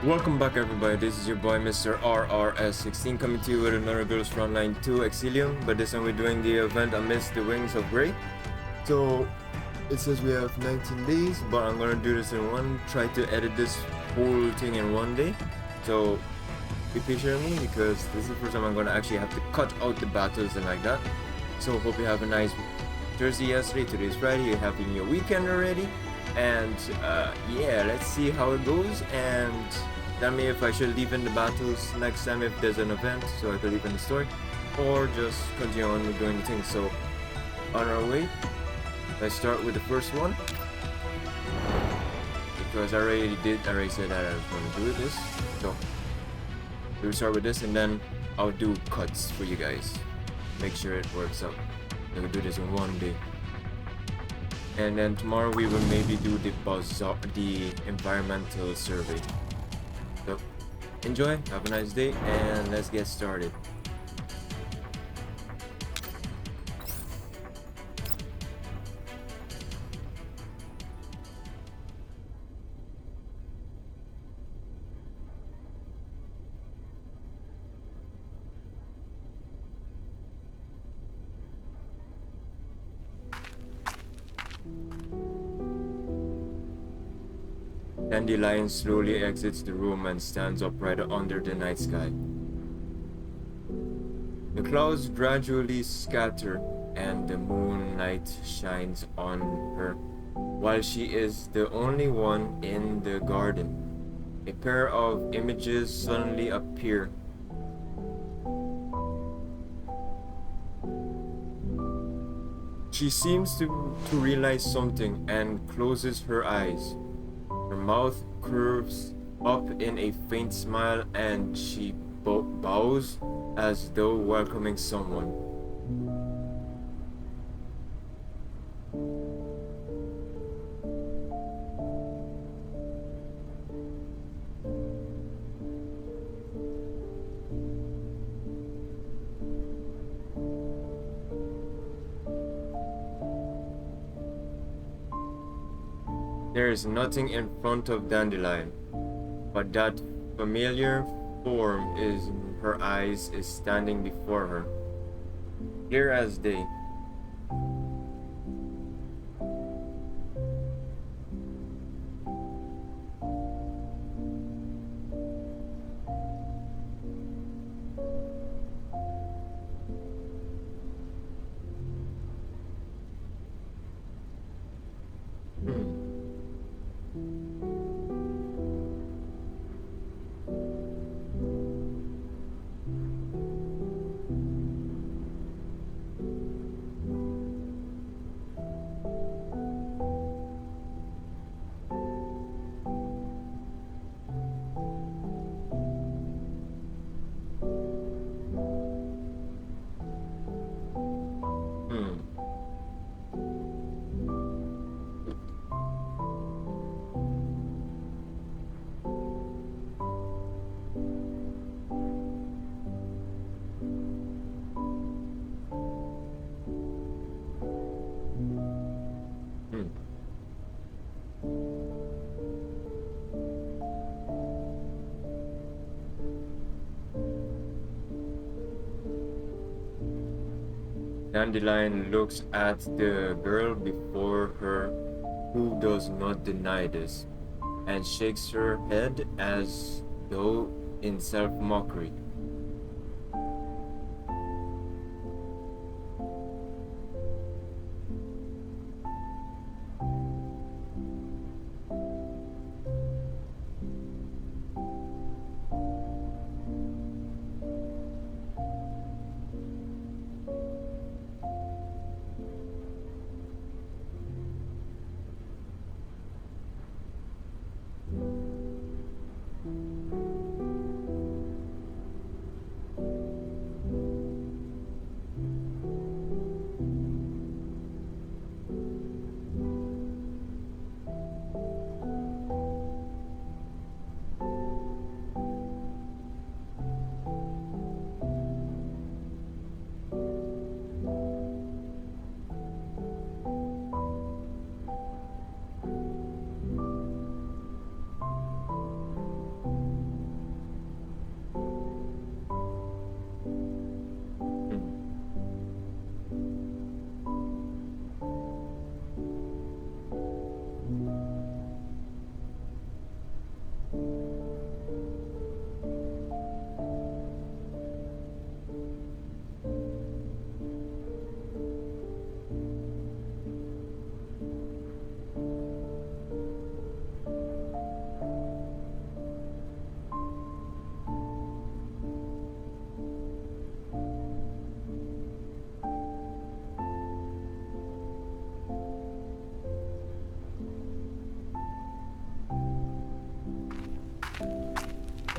Welcome back everybody, this is your boy Mr. RRS16 coming to you with another Girls Frontline 2 EXILIUM, but this time we're doing the event Amidst the Wings of Grey. So it says we have 19 days, but I'm gonna do this in one, try to edit this whole thing in one day. So be patient with me because this is the first time I'm gonna actually have to cut out the battles and like that. So hope you have a nice Thursday yesterday, today's Friday, you're having your weekend already. And yeah, let's see how it goes, and tell me if I should leave in the battles next time if there's an event, so I can leave in the story, or just continue on with doing the thing. So on our way, let's start with the first one, because I already said that I was going to do this. So we'll start with this, and then I'll do cuts for you guys, make sure it works out. We'll do this in one day. And then tomorrow we will maybe do the environmental survey. So enjoy, have a nice day, and let's get started. Dandelion slowly exits the room and stands upright under the night sky. The clouds gradually scatter and the moonlight shines on her, while she is the only one in the garden. A pair of images suddenly appear. She seems to realize something and closes her eyes. Her mouth curves up in a faint smile and she bows as though welcoming someone. There is nothing in front of Dandelion, but that familiar form in her eyes is standing before her, clear as day. Dandelion looks at the girl before her, who does not deny this, and shakes her head as though in self-mockery.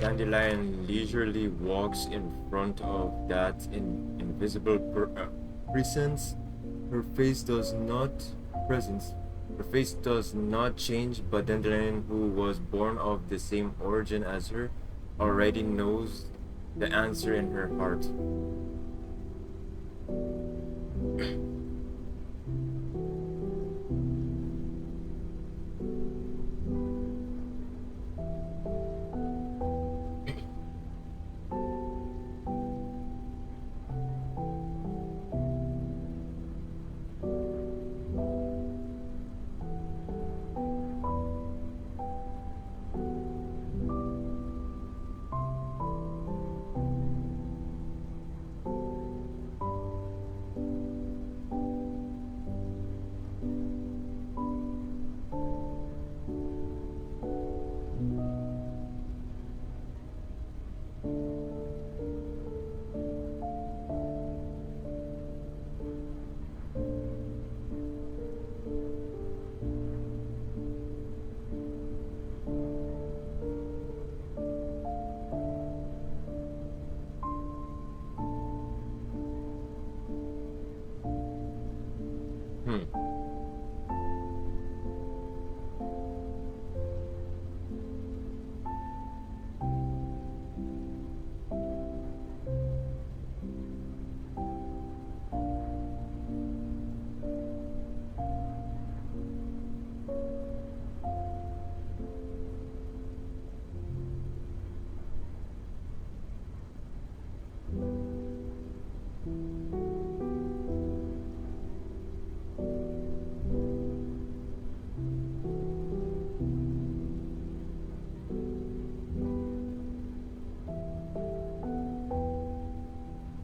Dandelion leisurely walks in front of that invisible presence. Her face does not presence. Her face does not change, but Dandelion, who was born of the same origin as her, already knows the answer in her heart.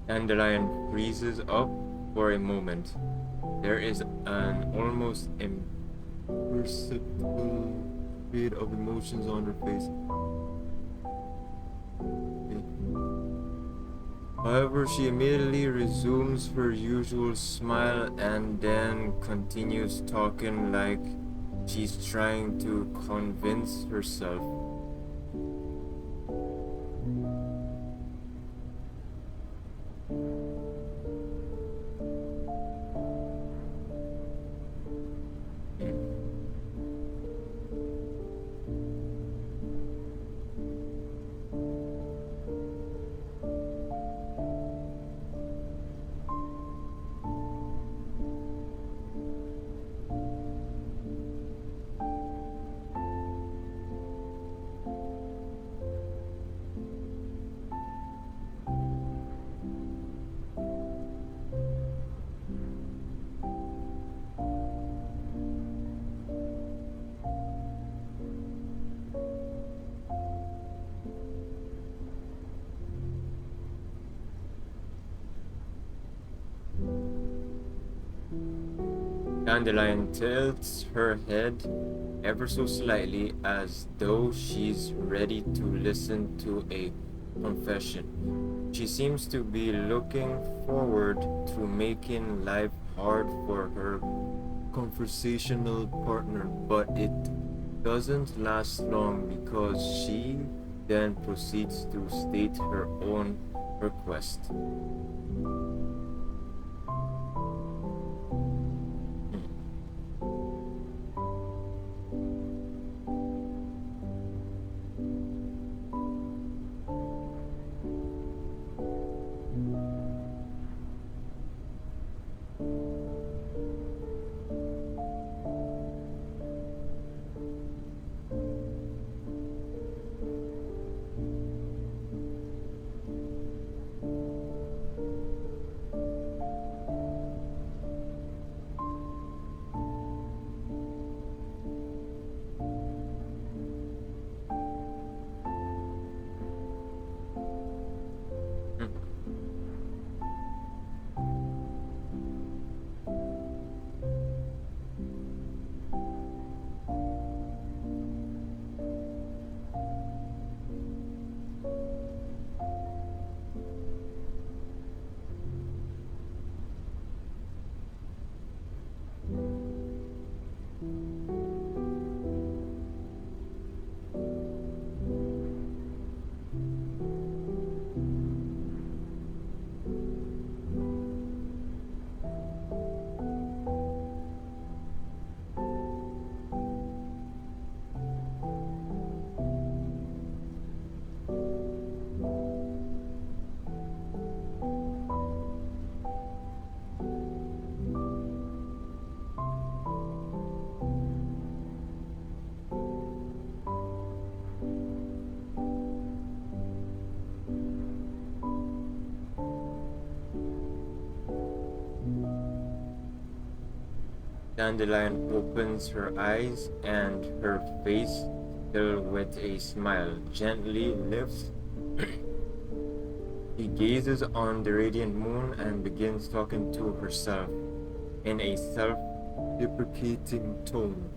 Dandelion freezes up for a moment. There is an almost imperceptible fade of emotions on her face. However, she immediately resumes her usual smile and then continues talking like she's trying to convince herself. Dandelion tilts her head ever so slightly as though she's ready to listen to a confession. She seems to be looking forward to making life hard for her conversational partner, but it doesn't last long because she then proceeds to state her own request. Dandelion opens her eyes and her face, still with a smile, gently lifts. She gazes on the radiant moon and begins talking to herself in a self-deprecating tone.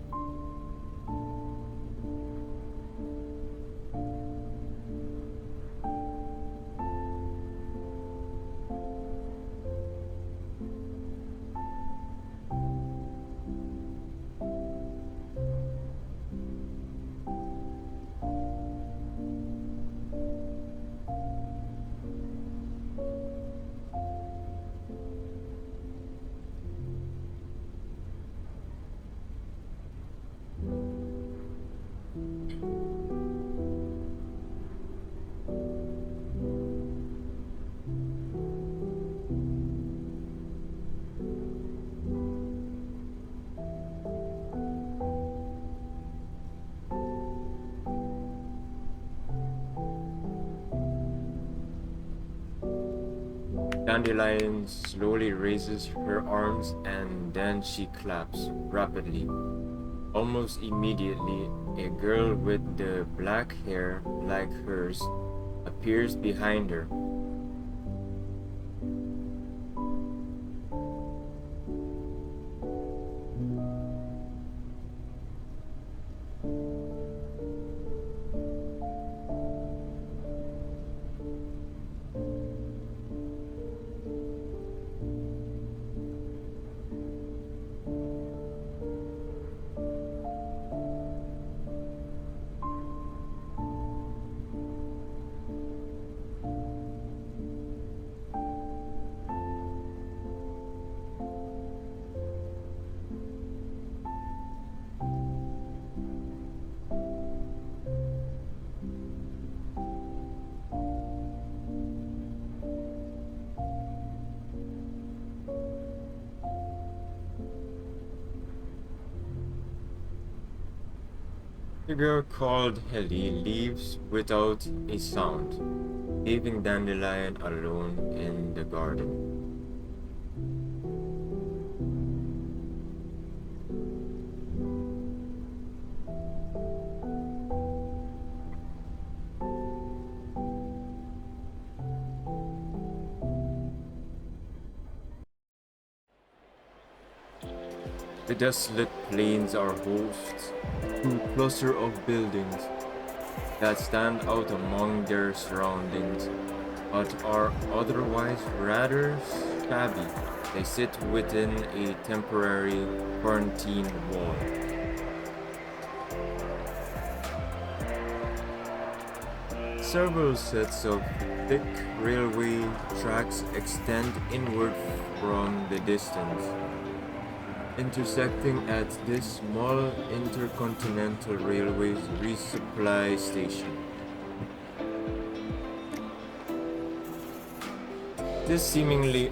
Dandelion slowly raises her arms and then she claps rapidly. Almost immediately, a girl with the black hair like hers appears behind her. The girl called Helly leaves without a sound, leaving Dandelion alone in the garden. The desolate plains are host to a cluster of buildings that stand out among their surroundings, but are otherwise rather shabby. They sit within a temporary quarantine wall. Several sets of thick railway tracks extend inward from the distance, intersecting at this small intercontinental railway's resupply station. This seemingly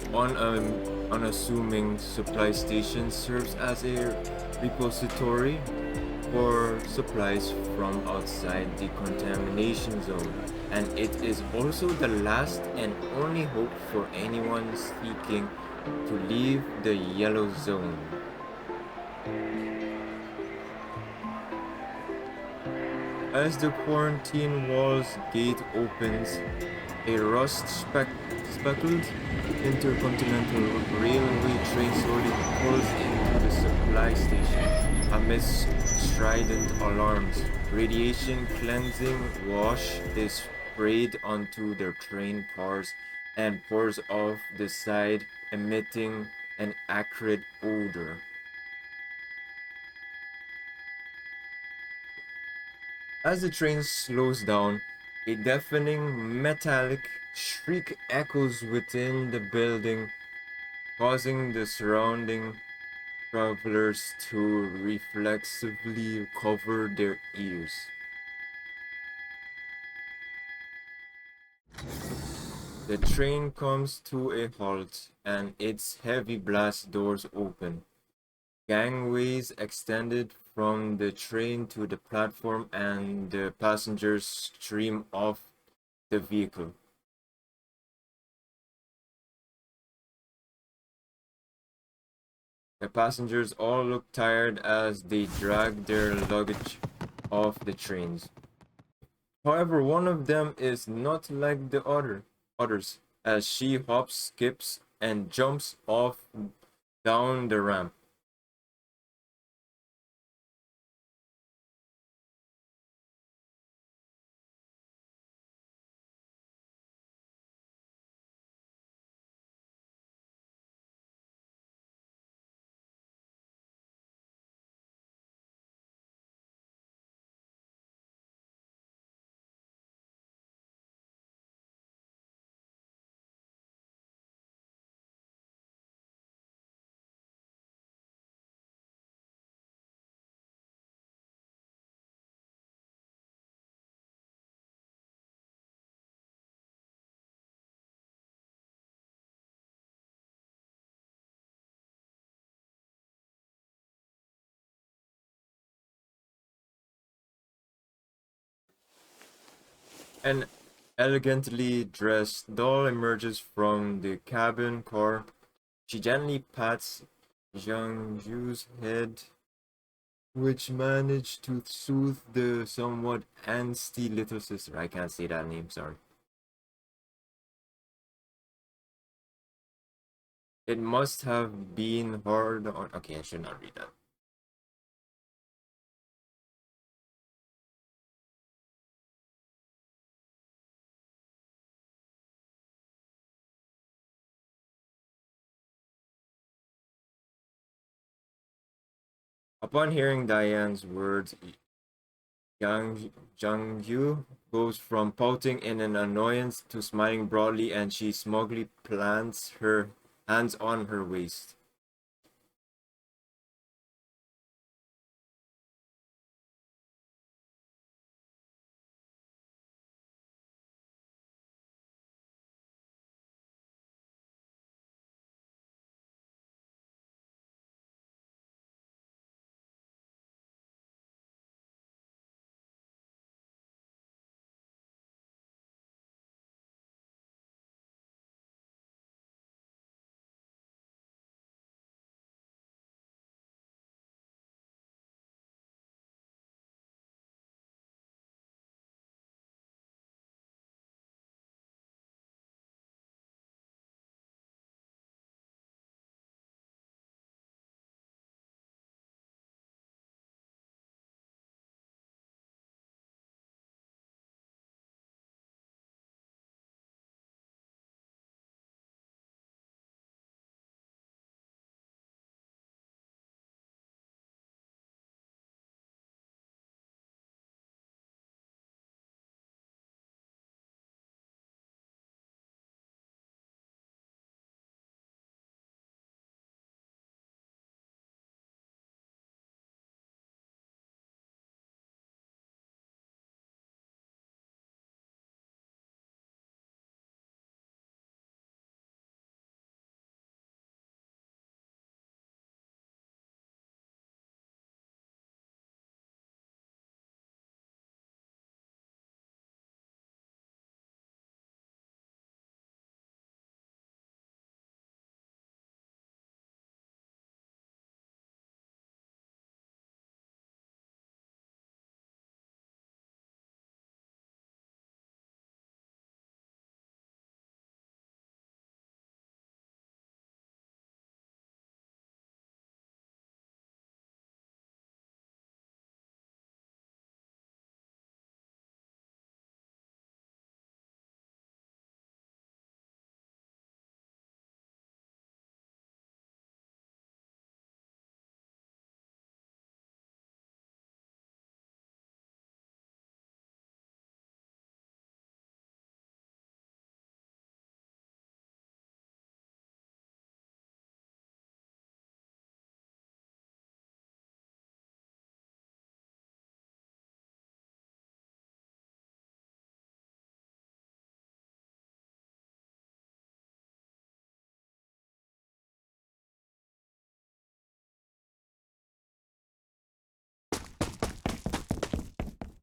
unassuming supply station serves as a repository for supplies from outside the contamination zone, and it is also the last and only hope for anyone seeking to leave the yellow zone. As the quarantine wall's gate opens, a speckled intercontinental railway train slowly pulls into the supply station. Amidst strident alarms, radiation cleansing wash is sprayed onto the train cars and pours off the side, emitting an acrid odor. As the train slows down, a deafening metallic shriek echoes within the building, causing the surrounding travelers to reflexively cover their ears. The train comes to a halt and its heavy blast doors open. Gangways extended from the train to the platform and the passengers stream off the vehicle. The passengers all look tired as they drag their luggage off the trains. However, one of them is not like the others, as she hops, skips, and jumps off down the ramp. An elegantly dressed doll emerges from the cabin car. She gently pats Jiangju's head, which managed to soothe the somewhat angsty little sister. I can't say that name, sorry. It must have been hard on. Okay, I should not read that. Upon hearing Diane's words, Yang Jiangyu goes from pouting in an annoyance to smiling broadly, and she smugly plants her hands on her waist.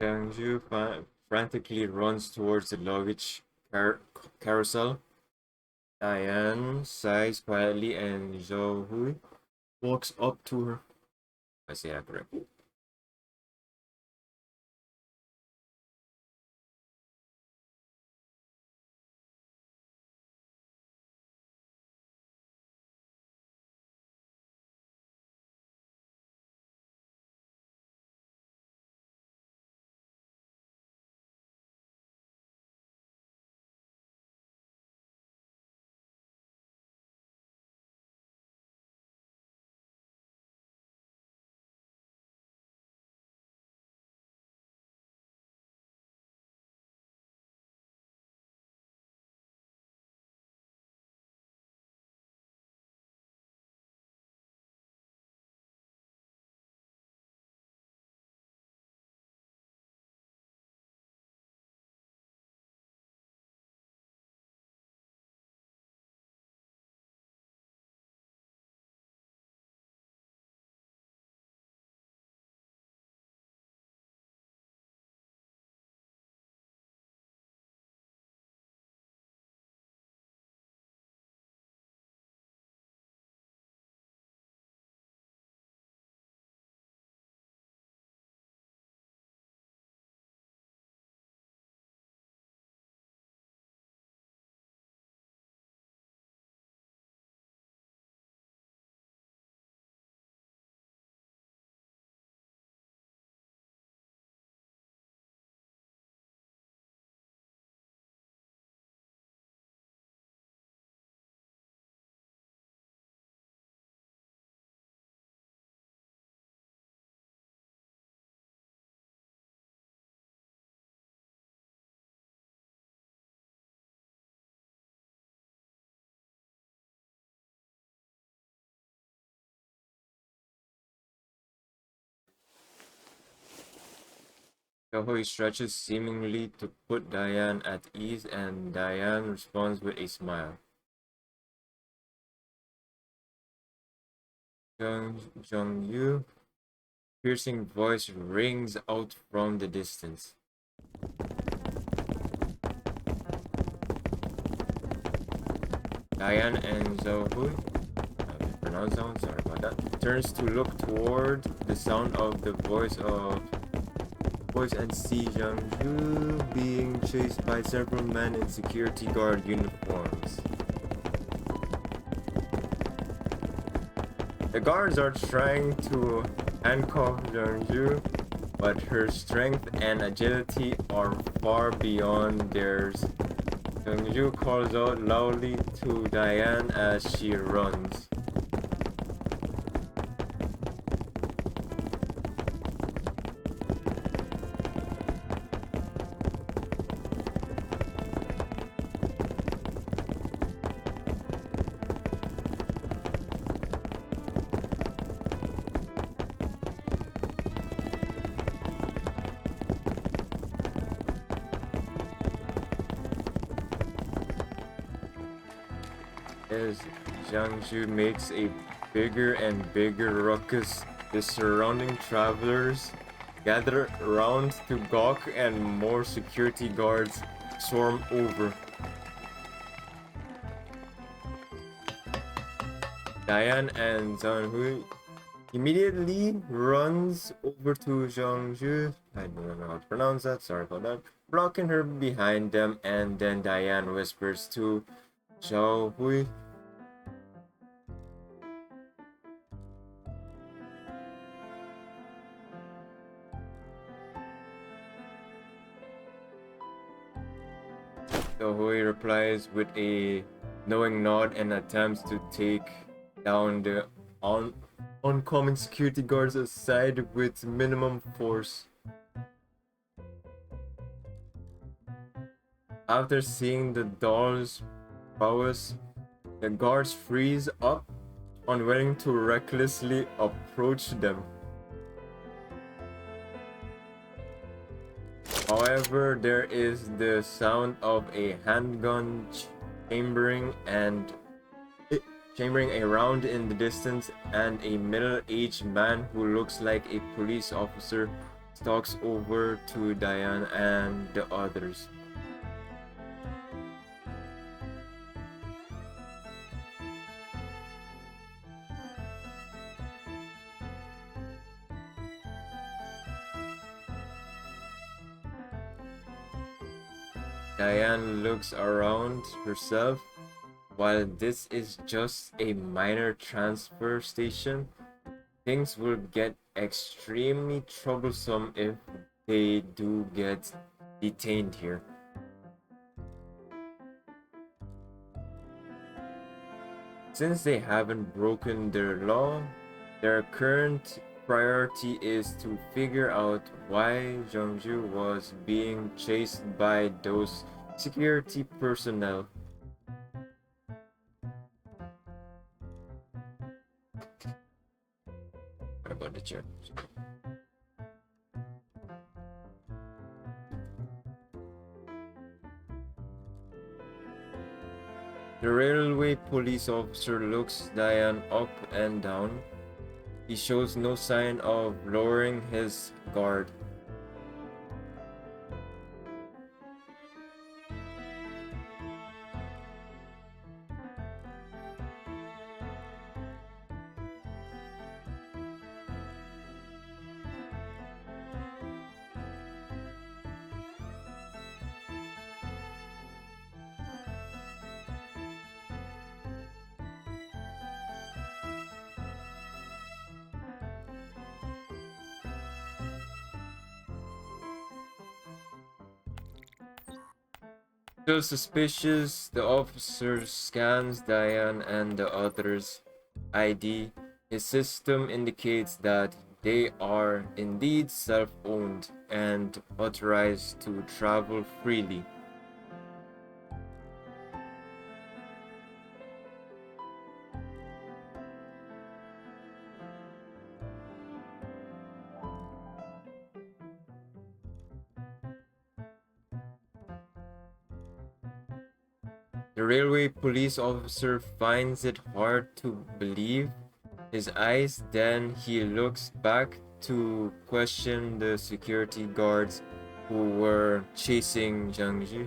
Jiangju frantically runs towards the luggage carousel. Diane sighs quietly, and Zhou Hui walks up to her. I say that correct. He stretches seemingly to put Diane at ease, and Diane responds with a smile. Jung-yu piercing voice rings out from the distance. Diane and Zhou-hui, how to pronounce that one, sorry about that, turns to look toward the sound of the voice and see Jung-yu being chased by several men in security guard uniforms. The guards are trying to handcuff Jung-yu, but her strength and agility are far beyond theirs. Jung-yu calls out loudly to Diane as she runs. As Jiangsu makes a bigger and bigger ruckus, the surrounding travelers gather around to gawk and more security guards swarm over. Diane and Zhanghui immediately runs over to Jiangsu, I don't know how to pronounce that, sorry about that, blocking her behind them, and then Diane whispers to Zhao Hui. Zhao Hui replies with a knowing nod and attempts to take down the oncoming security guards aside with minimum force. After seeing the doll's prowess, the guards freeze up, unwilling to recklessly approach them. However, there is the sound of a handgun chambering around in the distance, and a middle-aged man who looks like a police officer stalks over to Diane and the others. Diane looks around herself. While this is just a minor transfer station, things will get extremely troublesome if they do get detained here. Since they haven't broken their law, their current priority is to figure out why Jeongju was being chased by those security personnel. What about the chair? The railway police officer looks Diane up and down. He shows no sign of lowering his guard. Still suspicious, the officer scans Diane and the others' ID. His system indicates that they are indeed self-owned and authorized to travel freely. The railway police officer finds it hard to believe his eyes, then he looks back to question the security guards who were chasing Jiangji.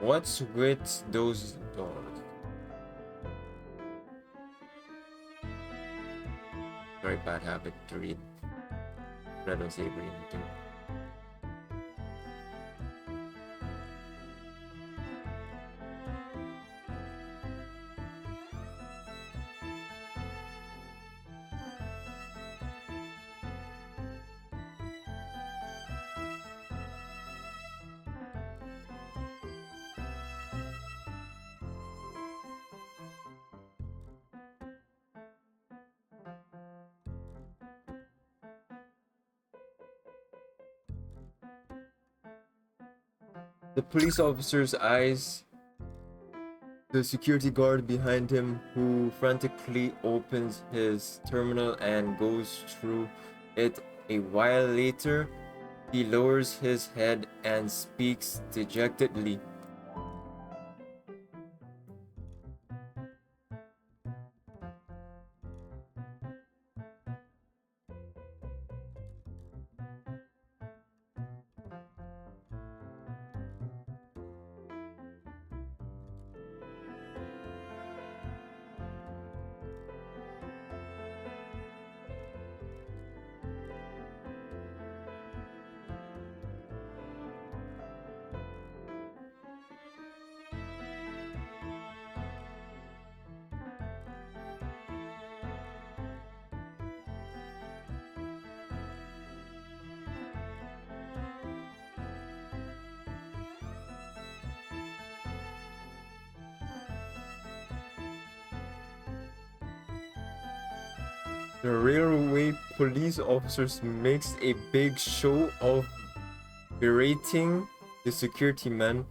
What's with those dogs? Very bad habit to read. But I don't say anything. The police officer's eyes the security guard behind him, who frantically opens his terminal and goes through it. A while later, he lowers his head and speaks dejectedly. The railway police officers makes a big show of berating the security man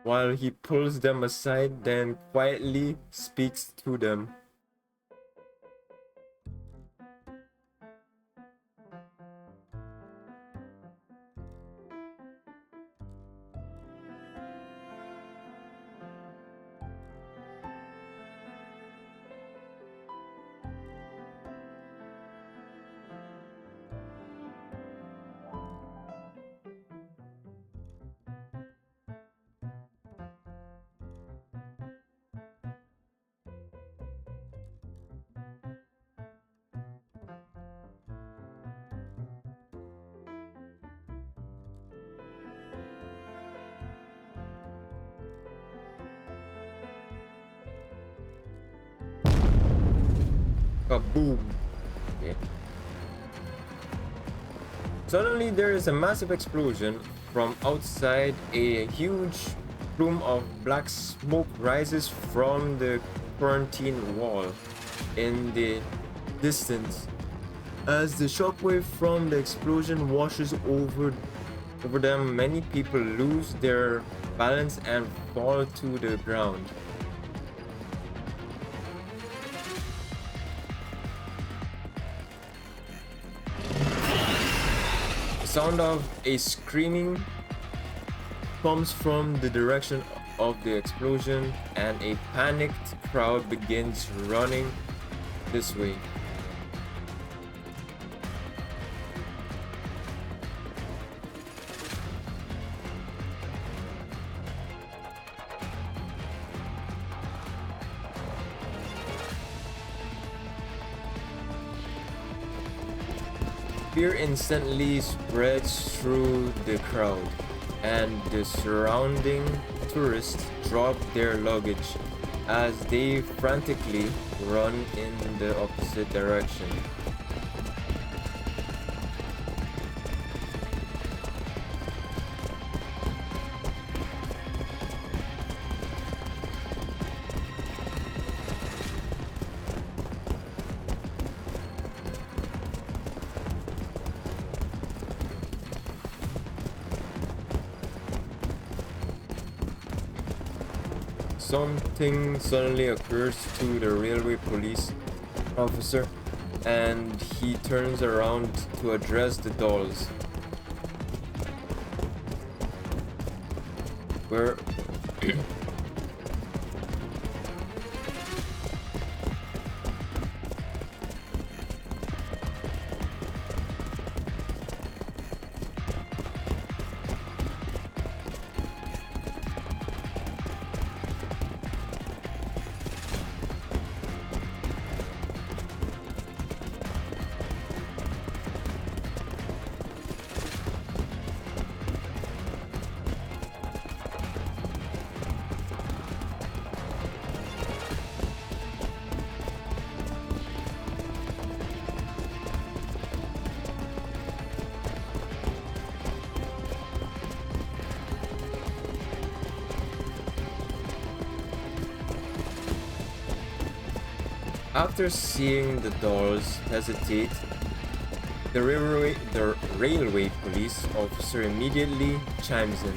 while he pulls them aside, then quietly speaks to them. Kaboom! Okay. Suddenly, there is a massive explosion. From outside, a huge plume of black smoke rises from the quarantine wall in the distance. As the shockwave from the explosion washes over them, many people lose their balance and fall to the ground. The sound of a screaming comes from the direction of the explosion, and a panicked crowd begins running this way. Fear instantly spreads through the crowd, and the surrounding tourists drop their luggage as they frantically run in the opposite direction. Something suddenly occurs to the railway police officer, and he turns around to address the dolls. Where after seeing the dolls hesitate, the railway police officer immediately chimes in.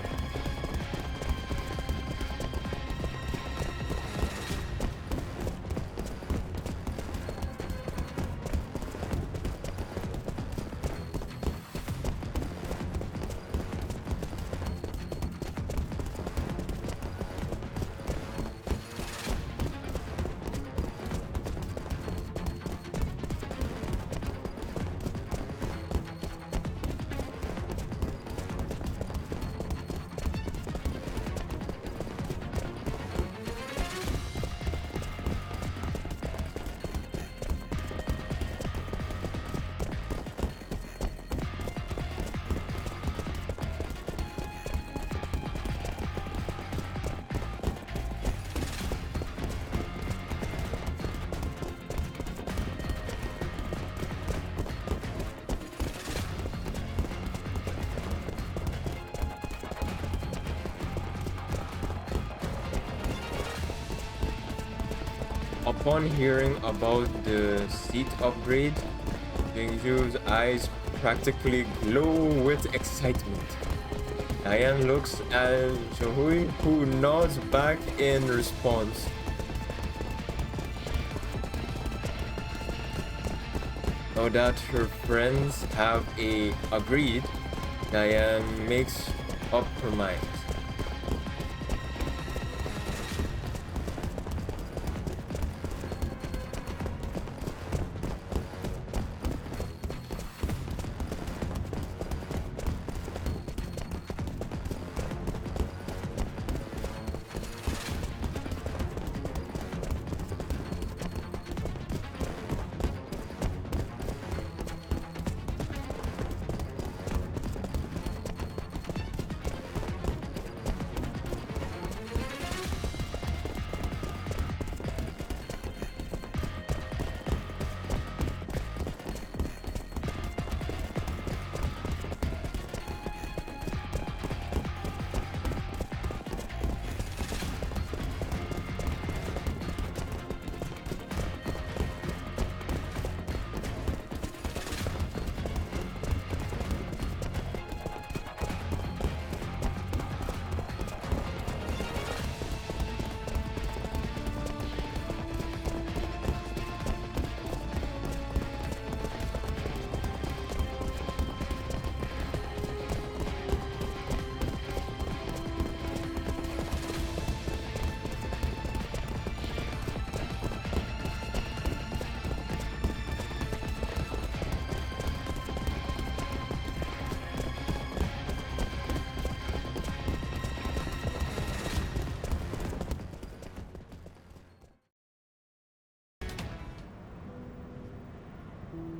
Upon hearing about the seat upgrade, Jingju's eyes practically glow with excitement. Diane looks at Shohui, who nods back in response. Now that her friends have agreed, Diane makes up her mind.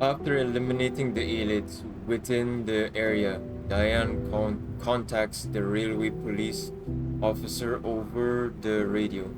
After eliminating the elites within the area, Diane contacts the railway police officer over the radio.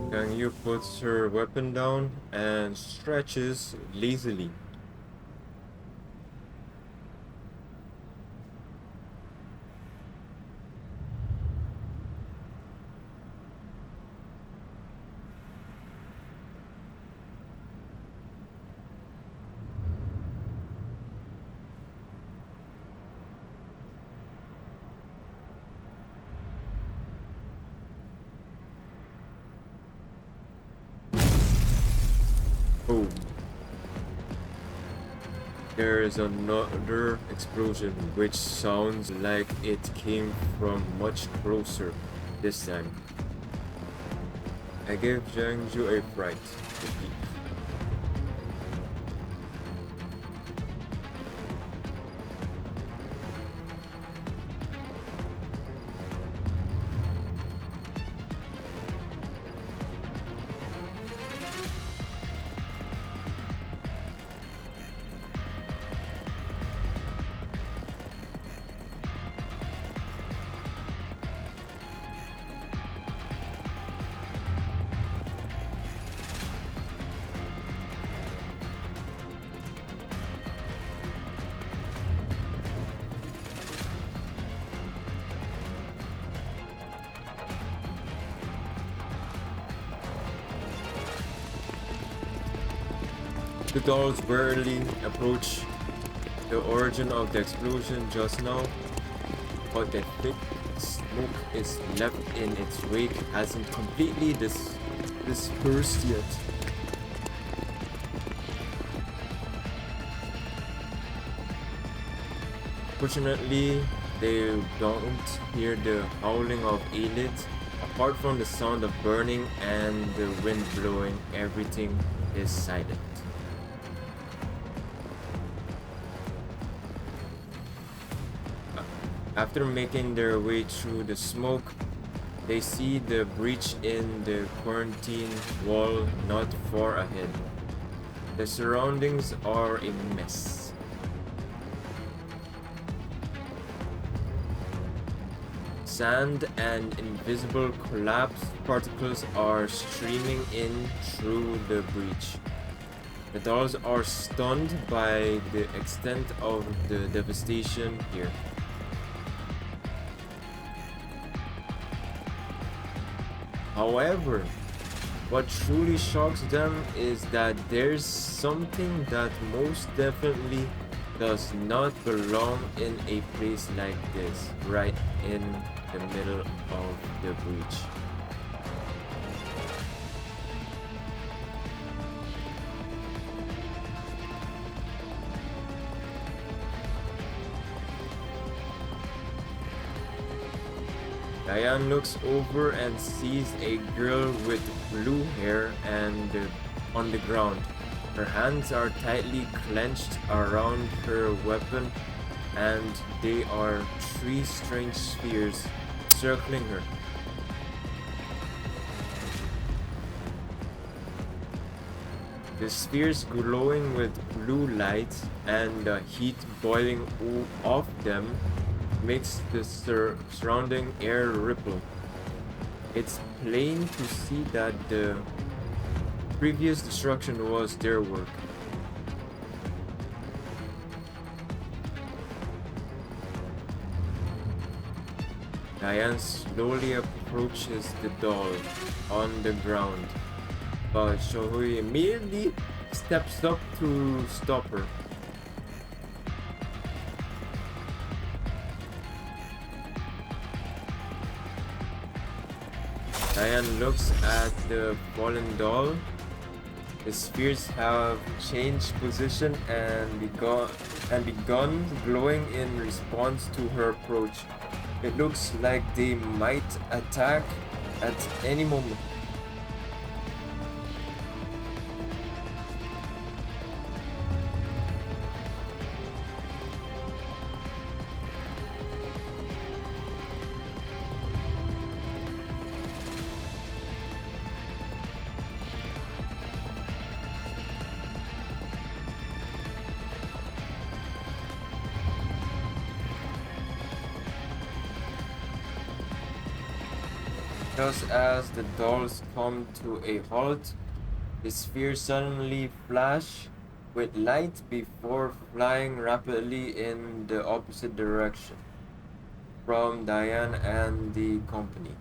Gang Yu puts her weapon down and stretches lazily. Boom. There is another explosion which sounds like it came from much closer this time. I gave Jiangju a fright. The dolls barely approach the origin of the explosion just now, but the thick smoke is left in its wake hasn't completely dispersed yet. Fortunately, they don't hear the howling of elites. Apart from the sound of burning and the wind blowing, everything is silent. After making their way through the smoke, they see the breach in the quarantine wall not far ahead. The surroundings are a mess. Sand and invisible collapsed particles are streaming in through the breach. The dolls are stunned by the extent of the devastation here. However, what truly shocks them is that there's something that most definitely does not belong in a place like this, right in the middle of the breach. Diane looks over and sees a girl with blue hair and on the ground. Her hands are tightly clenched around her weapon, and they are three strange spheres circling her. The spheres glowing with blue light and the heat boiling off them makes the surrounding air ripple. It's plain to see that the previous destruction was their work. Diane slowly approaches the doll on the ground, but Shohui immediately steps up to stop her. Diane looks at the fallen doll. The spheres have changed position and begun glowing in response to her approach. It looks like they might attack at any moment. Just as the dolls come to a halt, the spheres suddenly flash with light before flying rapidly in the opposite direction from Diane and the company.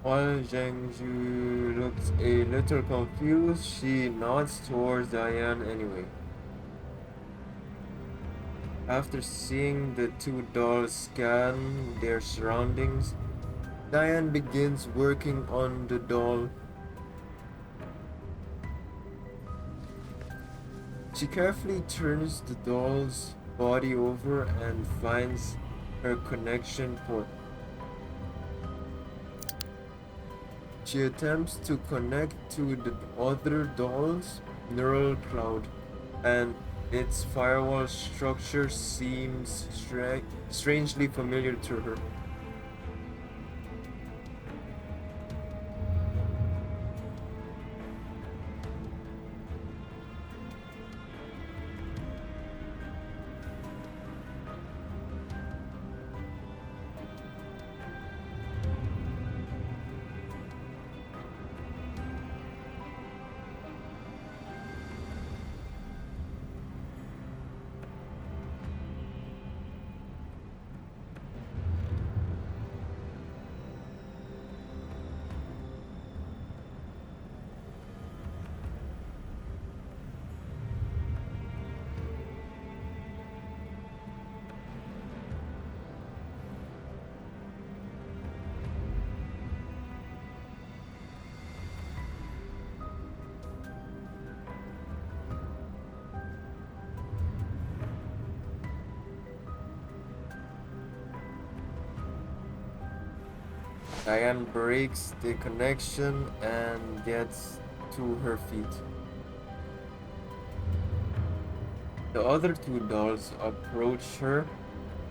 While Zhangzhu looks a little confused, she nods towards Diane anyway. After seeing the two dolls scan their surroundings, Diane begins working on the doll. She carefully turns the doll's body over and finds her connection port. She attempts to connect to the other doll's neural cloud, and its firewall structure seems strangely familiar to her. Diane breaks the connection and gets to her feet. The other two dolls approach her,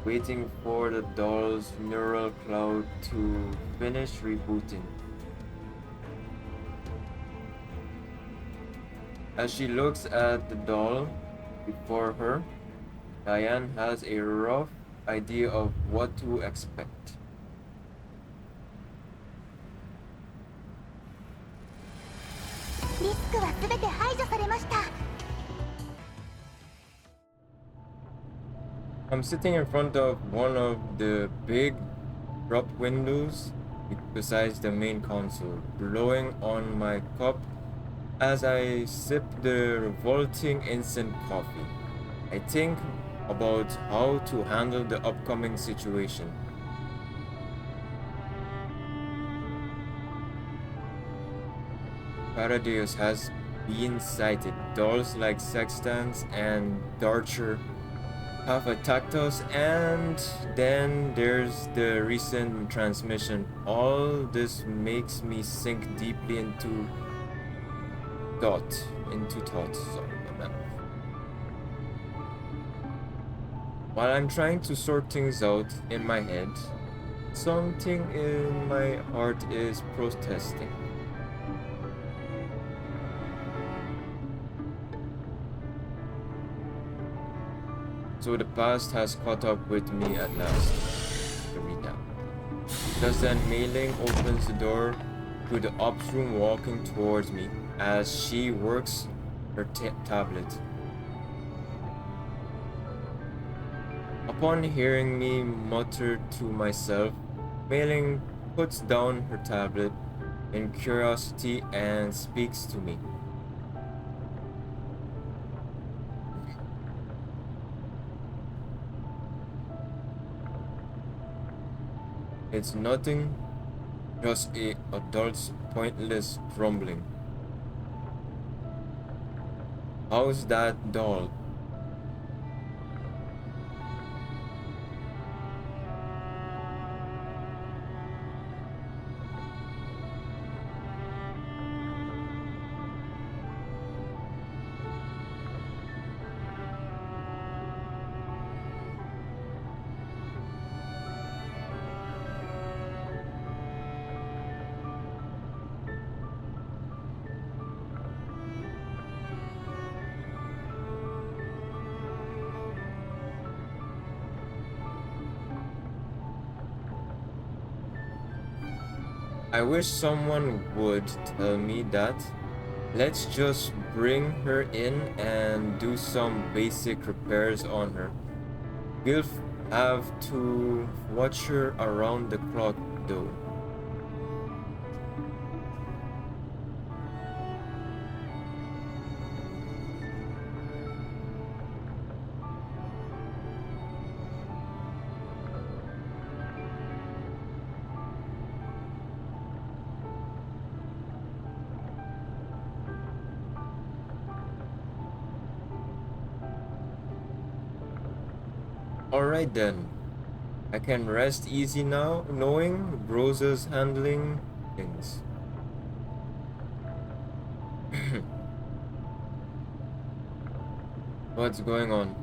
waiting for the doll's neural cloud to finish rebooting. As she looks at the doll before her, Diane has a rough idea of what to expect. I'm sitting in front of one of the big drop windows besides the main console, blowing on my cup as I sip the revolting instant coffee. I think about how to handle the upcoming situation. Paradius has been sighted. Dolls like sextants and Darcher have attacked us, and then there's the recent transmission. All this makes me sink deeply into thought. Sorry about that. While I'm trying to sort things out in my head, something in my heart is protesting. So the past has caught up with me at last. To read that. Just then Mei Ling opens the door to the ops room, walking towards me as she works her tablet. Upon hearing me mutter to myself, Mei Ling puts down her tablet in curiosity and speaks to me. It's nothing, just a adult's pointless grumbling. How's that doll? I wish someone would tell me that. Let's just bring her in and do some basic repairs on her. We'll have to watch her around the clock though. Alright then, I can rest easy now, knowing Rosa's handling things. What's going on?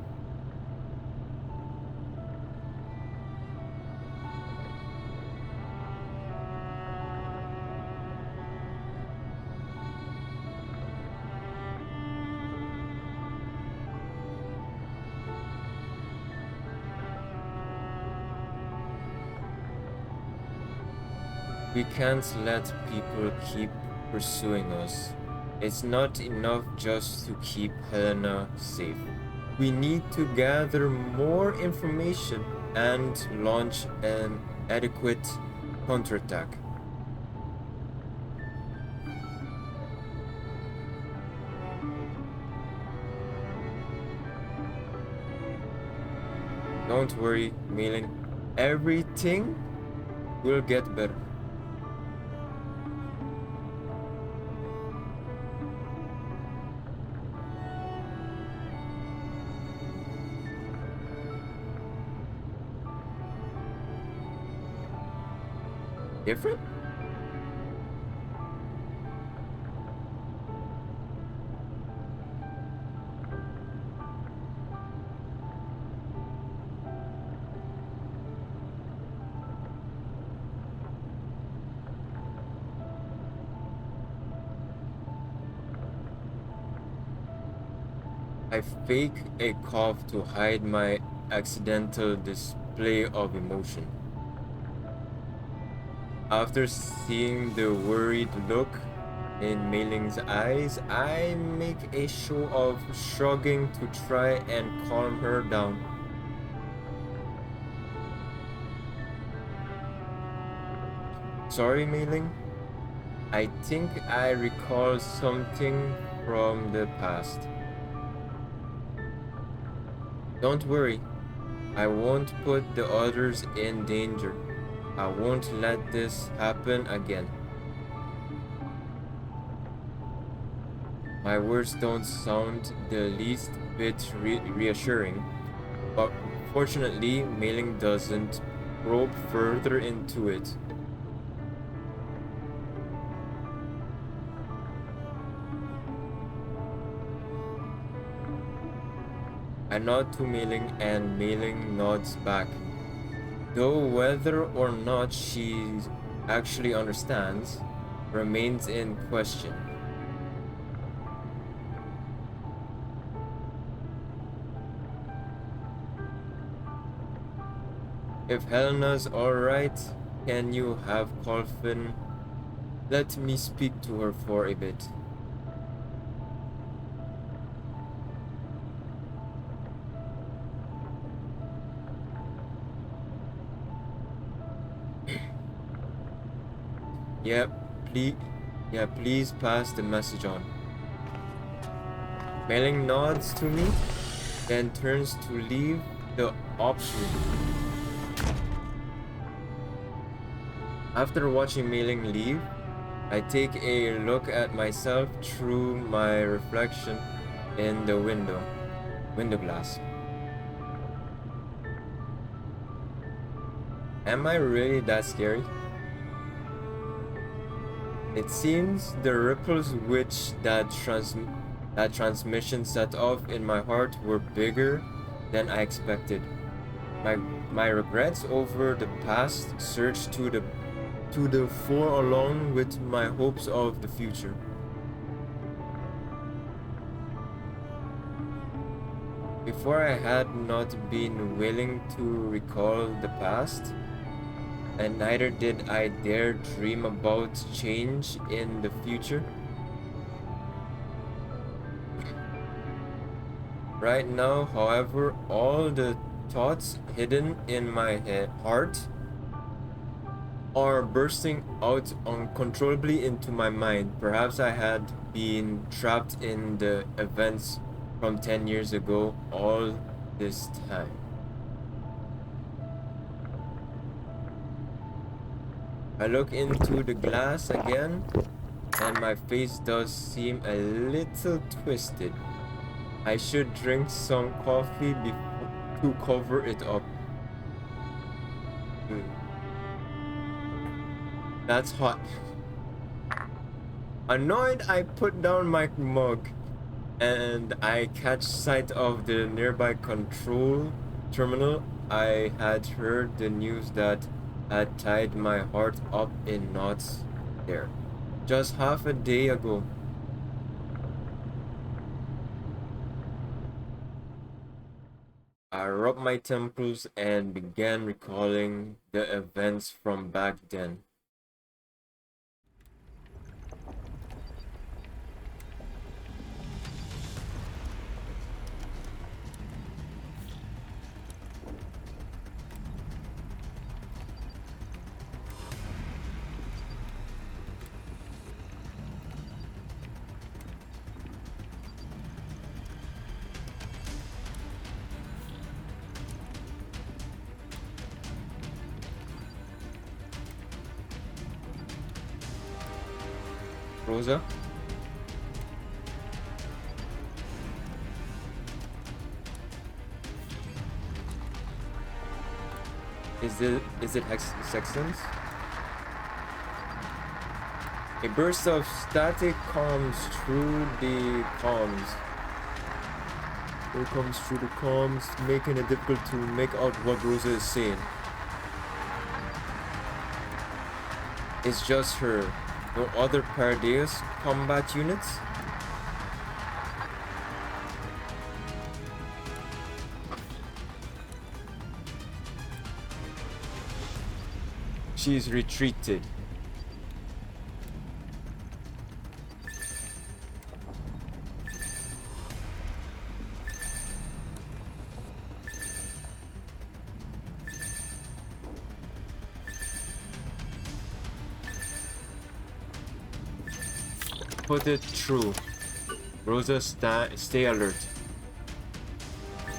We can't let people keep pursuing us. It's not enough just to keep Helena safe. We need to gather more information and launch an adequate counterattack. Don't worry, Mei Ling. Everything will get better. Different? I fake a cough to hide my accidental display of emotion. After seeing the worried look in Mei Ling's eyes, I make a show of shrugging to try and calm her down. Sorry, Mei Ling. I think I recall something from the past. Don't worry, I won't put the others in danger. I won't let this happen again. My words don't sound the least bit reassuring, but fortunately, Mei Ling doesn't probe further into it. I nod to Mei Ling and Mei Ling nods back. Though whether or not she actually understands remains in question. If Helena's alright, can you have Colfin let me speak to her for a bit? Please pass the message on. Mei Ling nods to me, then turns to leave the ops room. After watching Mei Ling leave, I take a look at myself through my reflection in the window glass. Am I really that scary? It seems the ripples which that transmission set off in my heart were bigger than I expected. My regrets over the past surged to the fore along with my hopes of the future. Before I had not been willing to recall the past, and neither did I dare dream about change in the future. Right now, however, all the thoughts hidden in my heart are bursting out uncontrollably into my mind. Perhaps I had been trapped in the events from 10 years ago all this time. I look into the glass again, and my face does seem a little twisted. I should drink some coffee to cover it up. That's hot. Annoyed, I put down my mug, and I catch sight of the nearby control terminal. I had heard the news that had tied my heart up in knots there, just half a day ago. I rubbed my temples and began recalling the events from back then. Rosa? Is it Sextons? A burst of static comes through the comms. It comes through the comms, making it difficult to make out what Rosa is saying. It's just her. No other Paradeus combat units? She's retreated. Put it through. Rosa, stay alert.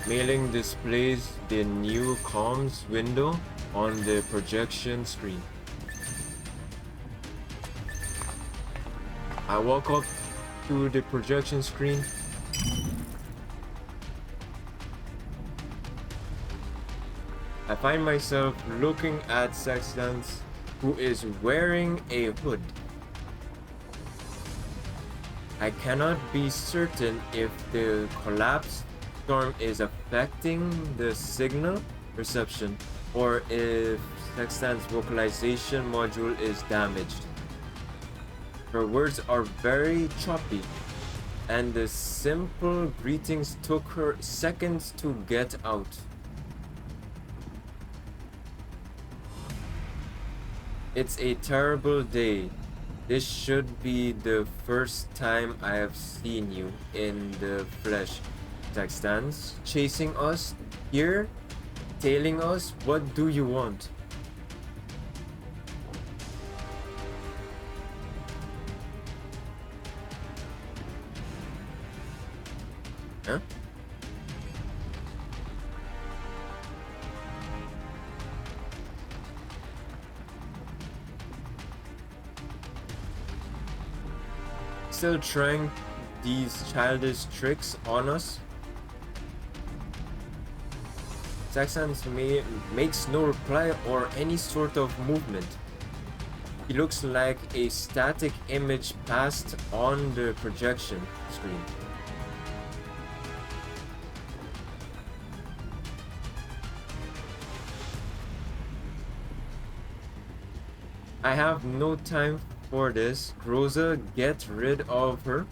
Mailing displays the new comms window on the projection screen. I walk up to the projection screen. I find myself looking at Sextans, who is wearing a hood. I cannot be certain if the collapse storm is affecting the signal reception or if Sextan's vocalization module is damaged. Her words are very choppy, and the simple greetings took her seconds to get out. It's a terrible day. This should be the first time I have seen you in the flesh. Sextans, chasing us here, tailing us. What do you want? Huh? Still trying these childish tricks on us? Saxon makes no reply or any sort of movement. He looks like a static image passed on the projection screen. I have no time for this. Rosa, get rid of her.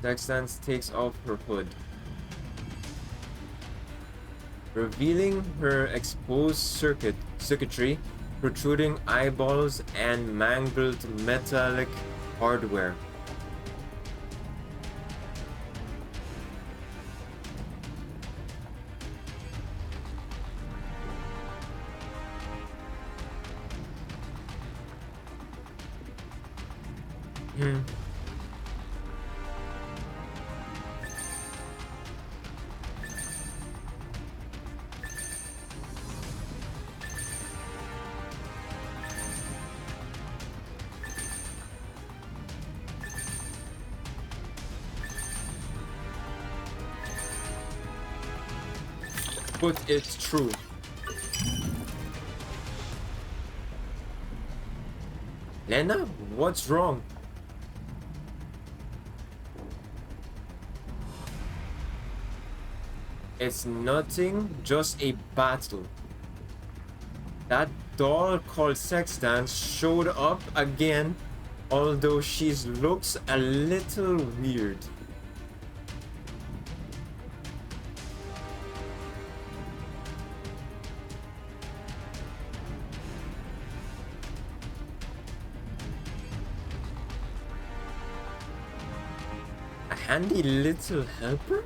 Sextans takes off her hood, revealing her exposed circuitry, protruding eyeballs, and mangled metallic hardware. Put it through. Lena, what's wrong? It's nothing, just a battle. That doll called Sextans showed up again, although she looks a little weird. A handy little helper?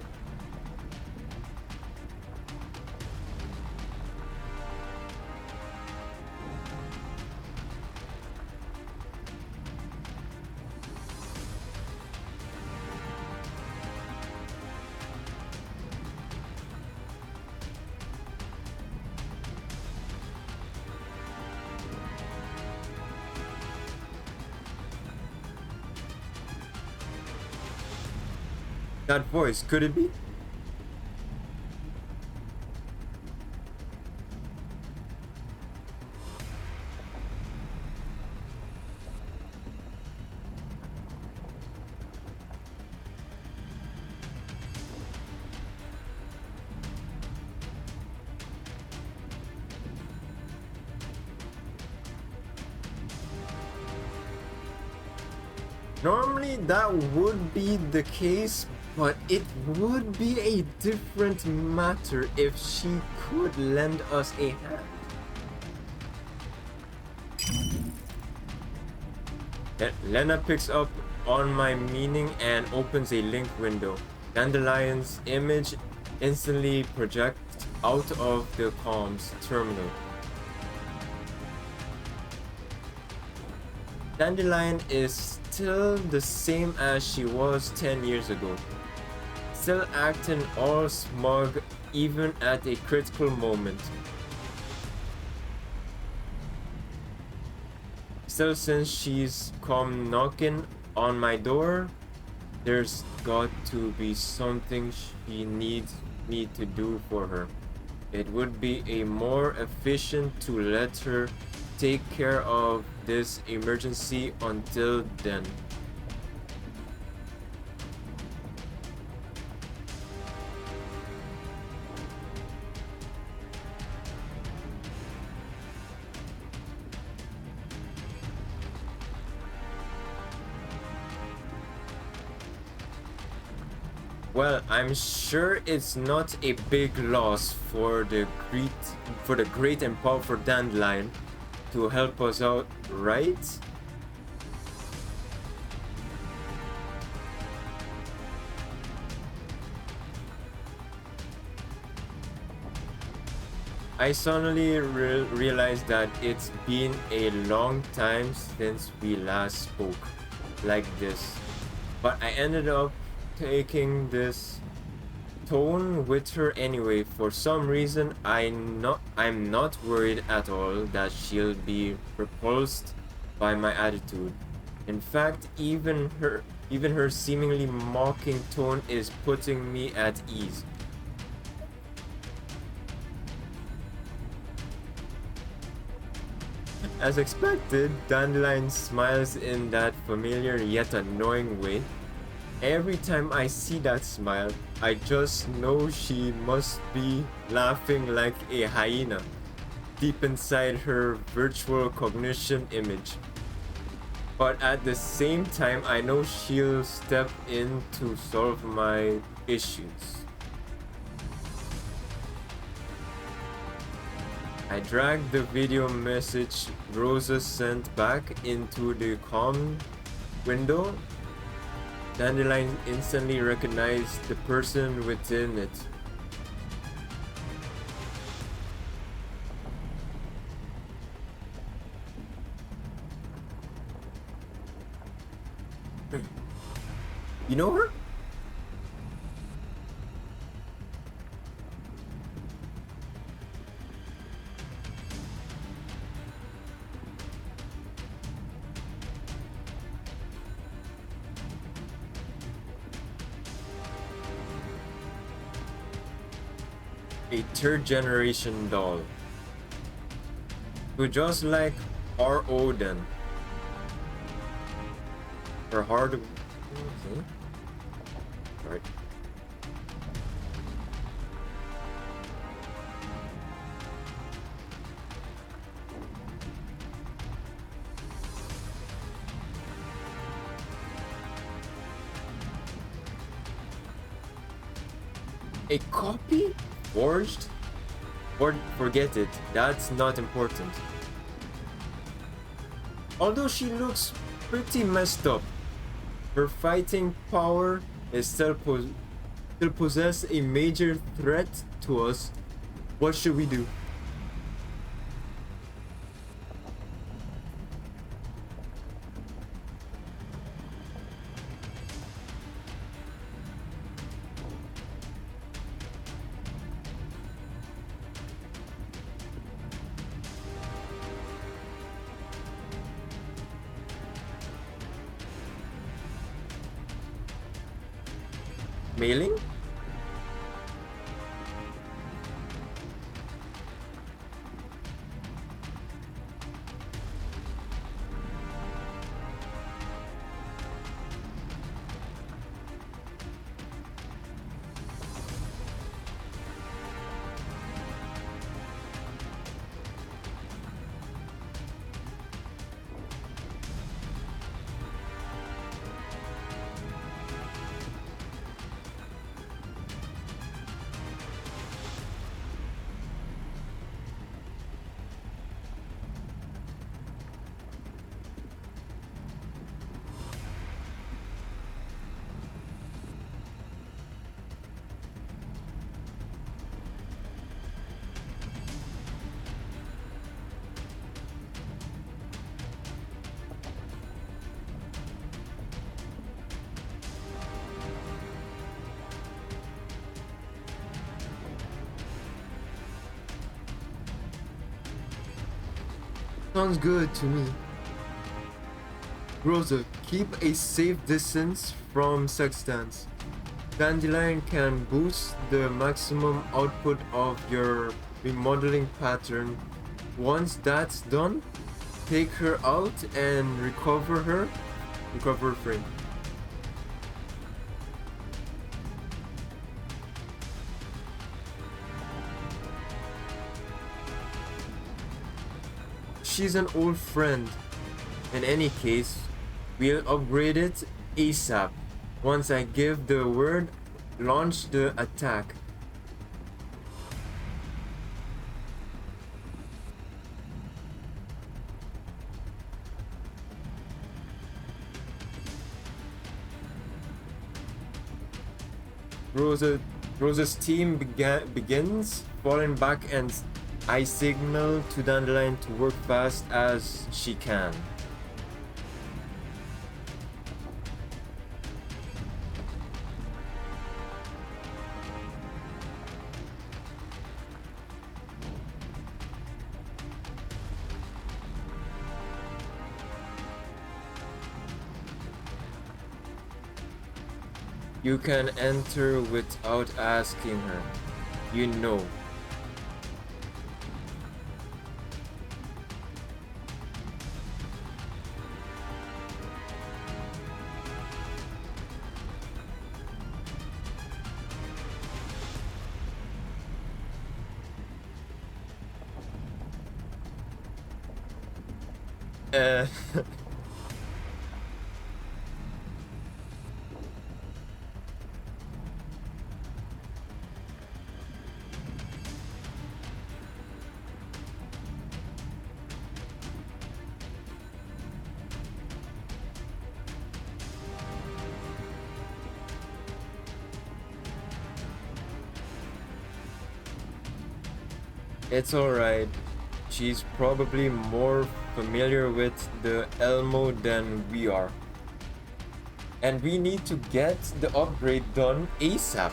That voice, could it be? Normally that would be the case, but it would be a different matter if she could lend us a hand. Lena picks up on my meaning and opens a link window. Dandelion's image instantly projects out of the comms terminal. Dandelion is still the same as she was 10 years ago. Still acting all smug even at a critical moment. Still, since she's come knocking on my door, there's got to be something she needs me to do for her. It would be a more efficient to let her take care of this emergency until then. Well, I'm sure it's not a big loss for the great and powerful Dandelion to help us out, right? I suddenly realized that it's been a long time since we last spoke like this, but I ended up taking this tone with her anyway. For some reason, I'm not worried at all that she'll be repulsed by my attitude. In fact, even her seemingly mocking tone is putting me at ease. As expected, Dandelion smiles in that familiar yet annoying way. Every time I see that smile, I just know she must be laughing like a hyena deep inside her virtual cognition image. But at the same time, I know she'll step in to solve my issues. I dragged the video message Rosa sent back into the comm window. Dandelion instantly recognized the person within it. You know her? A third generation doll. Who just like our Odin. Her hard. Okay. Right. A copy? Forged? Or forget it, that's not important. Although she looks pretty messed up, her fighting power is still possess a major threat to us. What should we do? Mailing? Sounds good to me. Rosa, keep a safe distance from sextants. Dandelion can boost the maximum output of your remodeling pattern. Once that's done, take her out and recover her frame. She's an old friend. In any case, we'll upgrade it ASAP. Once I give the word, launch the attack. Rosa's team begins falling back, and I signal to Dandelion to work fast as she can. You can enter without asking her. You know. It's alright. She's probably more familiar with the Elmo than we are. And we need to get the upgrade done ASAP.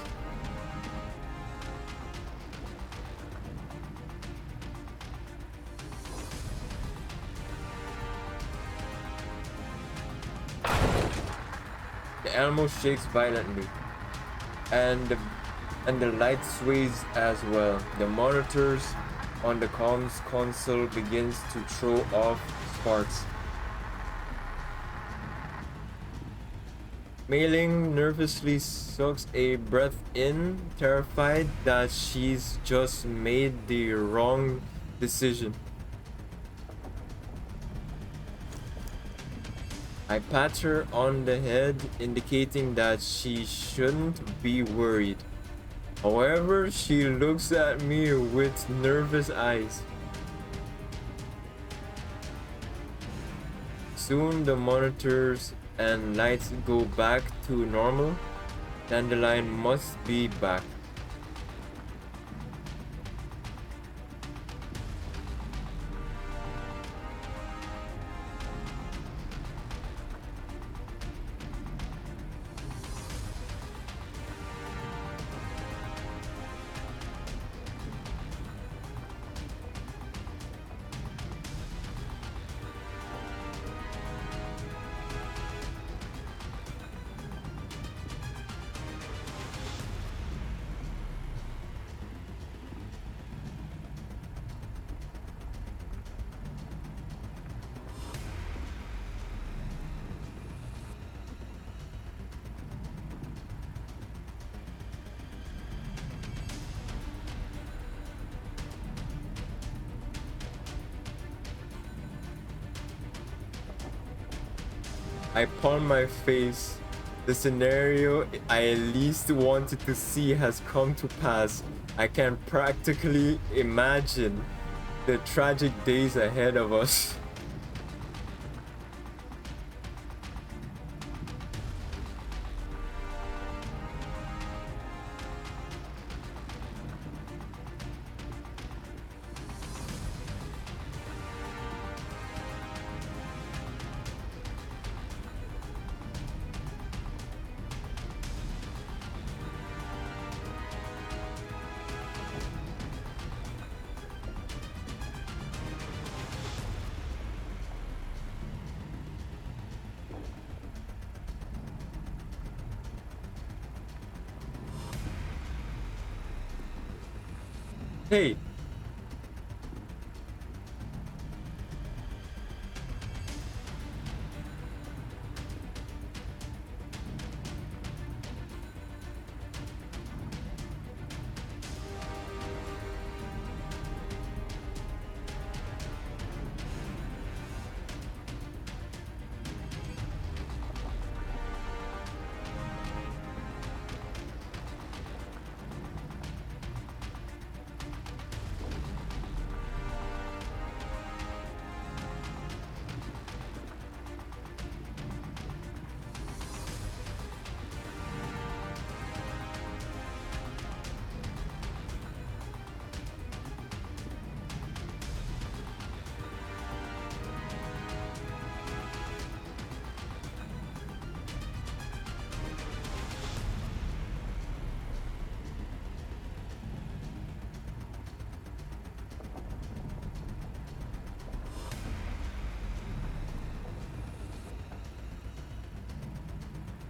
The Elmo shakes violently, and the light sways as well. The monitors on the comms console begins to throw off sparks. Mei-Ling nervously sucks a breath in, terrified that she's just made the wrong decision. I pat her on the head, indicating that she shouldn't be worried. However, she looks at me with nervous eyes. Soon the monitors and lights go back to normal. Dandelion must be back. I palm my face. The scenario I least wanted to see has come to pass. I can practically imagine the tragic days ahead of us. Hey.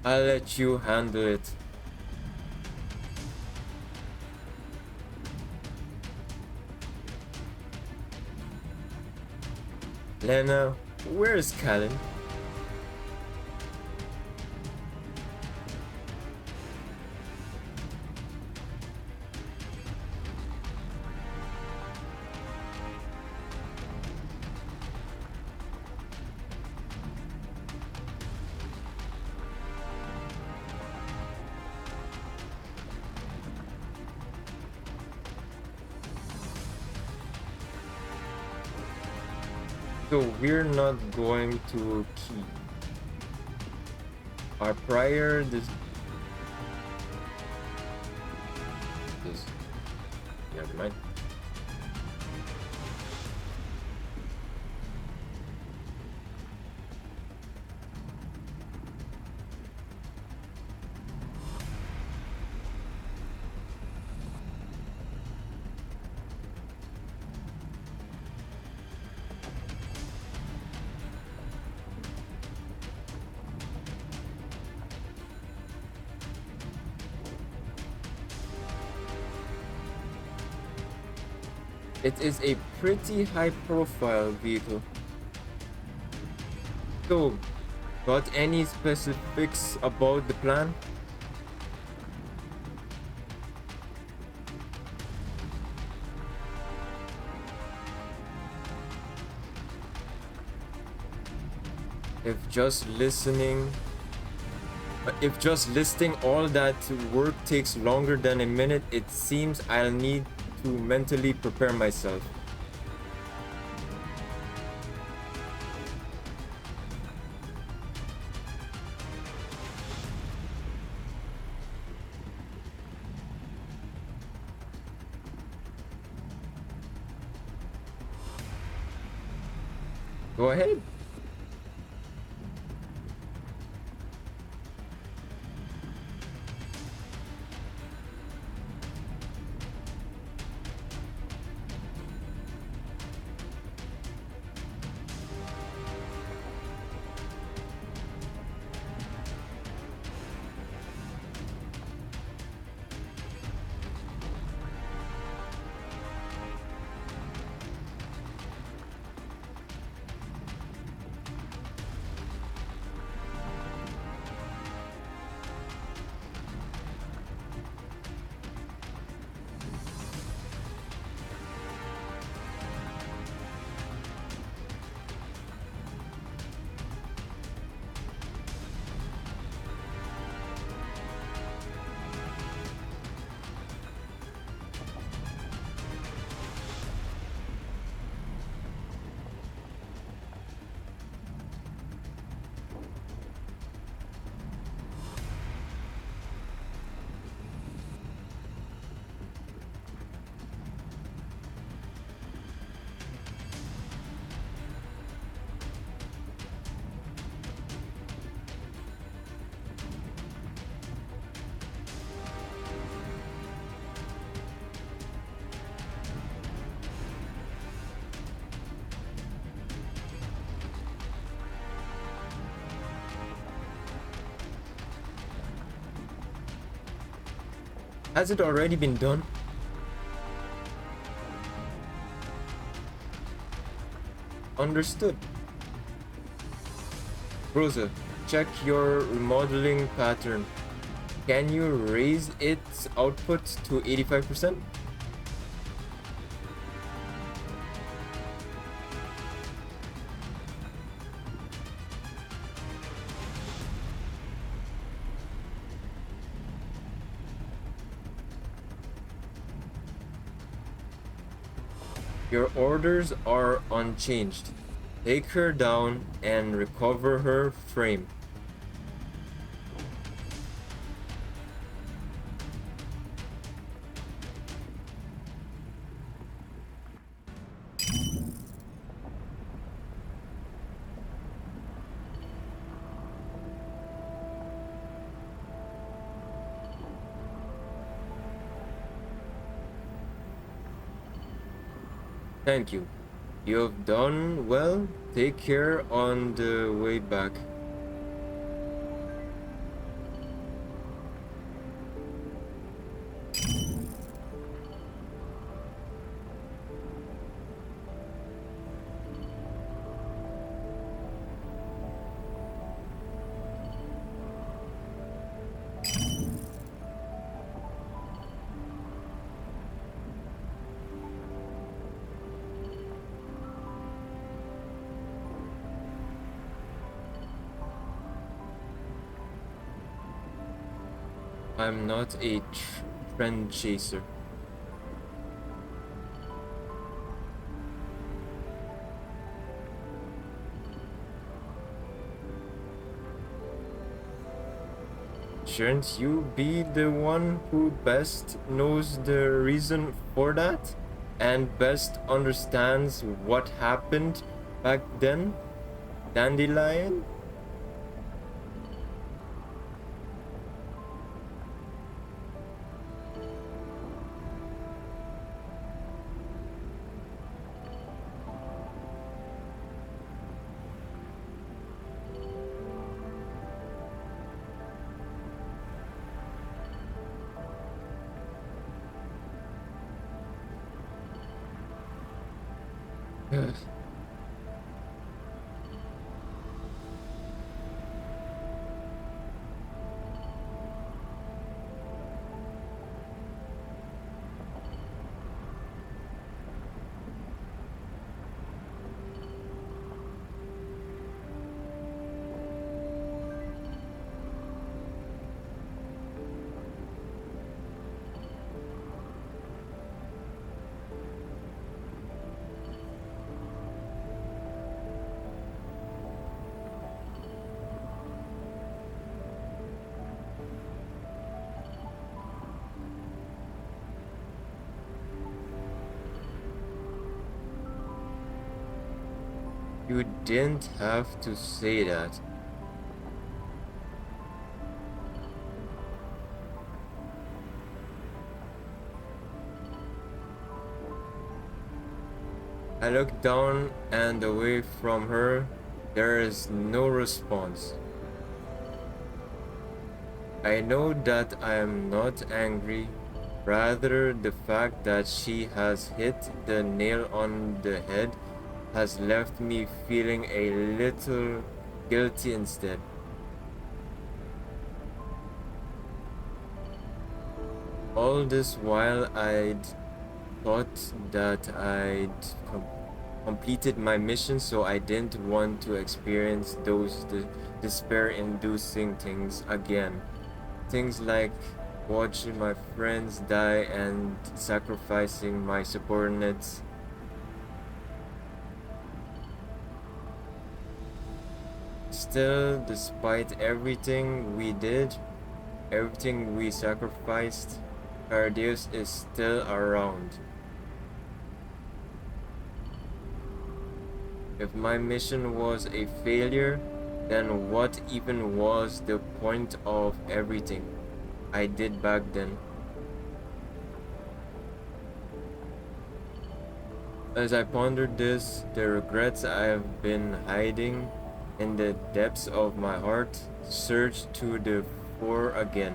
I'll let you handle it. Lena, where's Callan? So we're not going to keep our prior this never mind. It is a pretty high-profile vehicle. So, got any specifics about the plan? If just listing all that work takes longer than a minute, it seems I'll need to mentally prepare myself. Go ahead. Has it already been done? Understood. Rosa, check your remodeling pattern. Can you raise its output to 85%? Your orders are unchanged. Take her down and recover her frame. Thank you. You have done well. Take care on the way back. I'm not a trend chaser. Shouldn't you be the one who best knows the reason for that? And best understands what happened back then? Dandelion? You didn't have to say that. I look down and away from her. There is no response. I know that I am not angry, rather the fact that she has hit the nail on the head has left me feeling a little guilty instead. All this while I'd thought that I'd completed my mission, so I didn't want to experience those despair-inducing things again. Things like watching my friends die and sacrificing my subordinates. Still, despite everything we did, everything we sacrificed, Cardius is still around. If my mission was a failure, then what even was the point of everything I did back then? As I pondered this, the regrets I have been hiding in the depths of my heart surged to the fore again.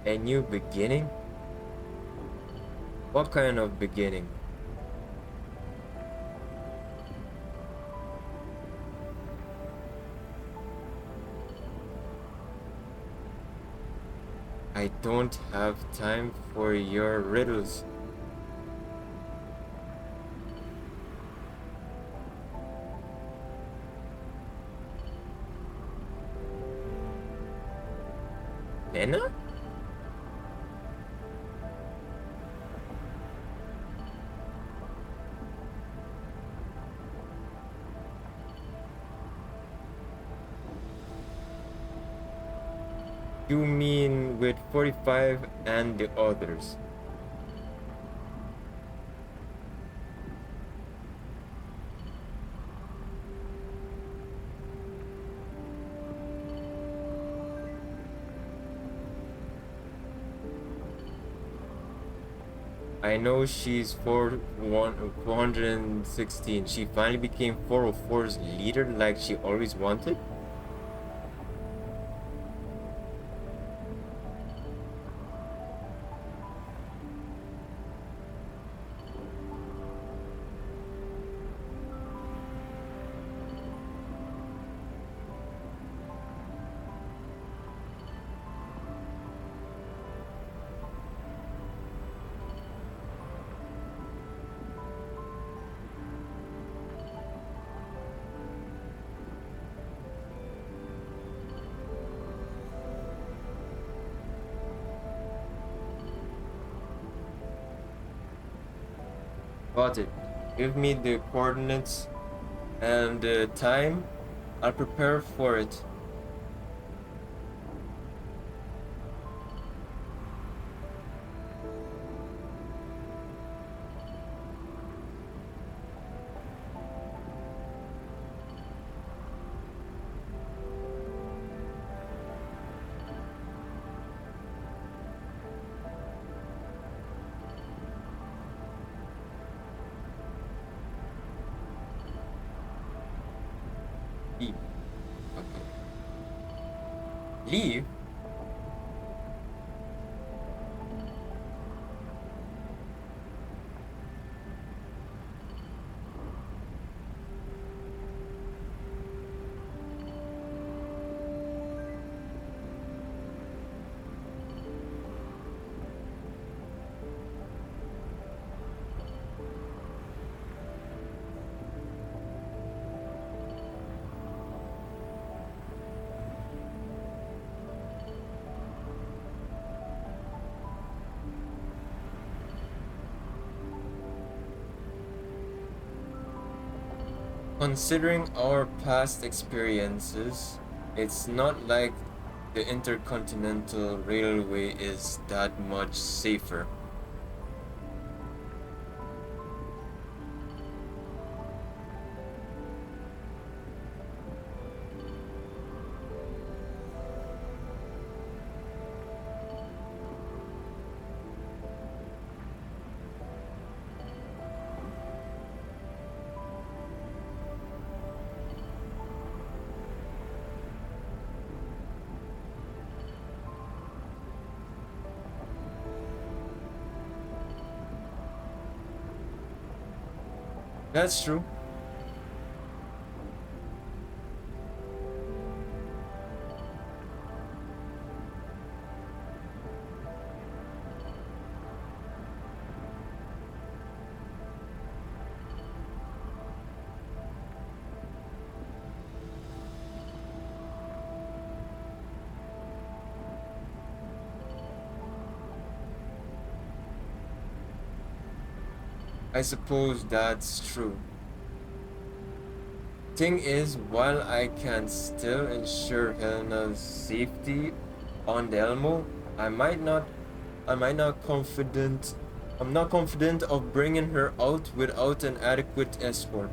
A new beginning? What kind of beginning? I don't have time for your riddles. Lena? You mean with 45 and the others? I know she's 416. She finally became 404's leader like she always wanted? Got it. Give me the coordinates and the time. I'll prepare for it. Leave. Okay. Leave? Considering our past experiences, it's not like the Intercontinental Railway is that much safer. That's true. I suppose that's true. Thing is, while I can still ensure Helena's safety on the Elmo, I might not I'm not confident I'm not confident of bringing her out without an adequate escort.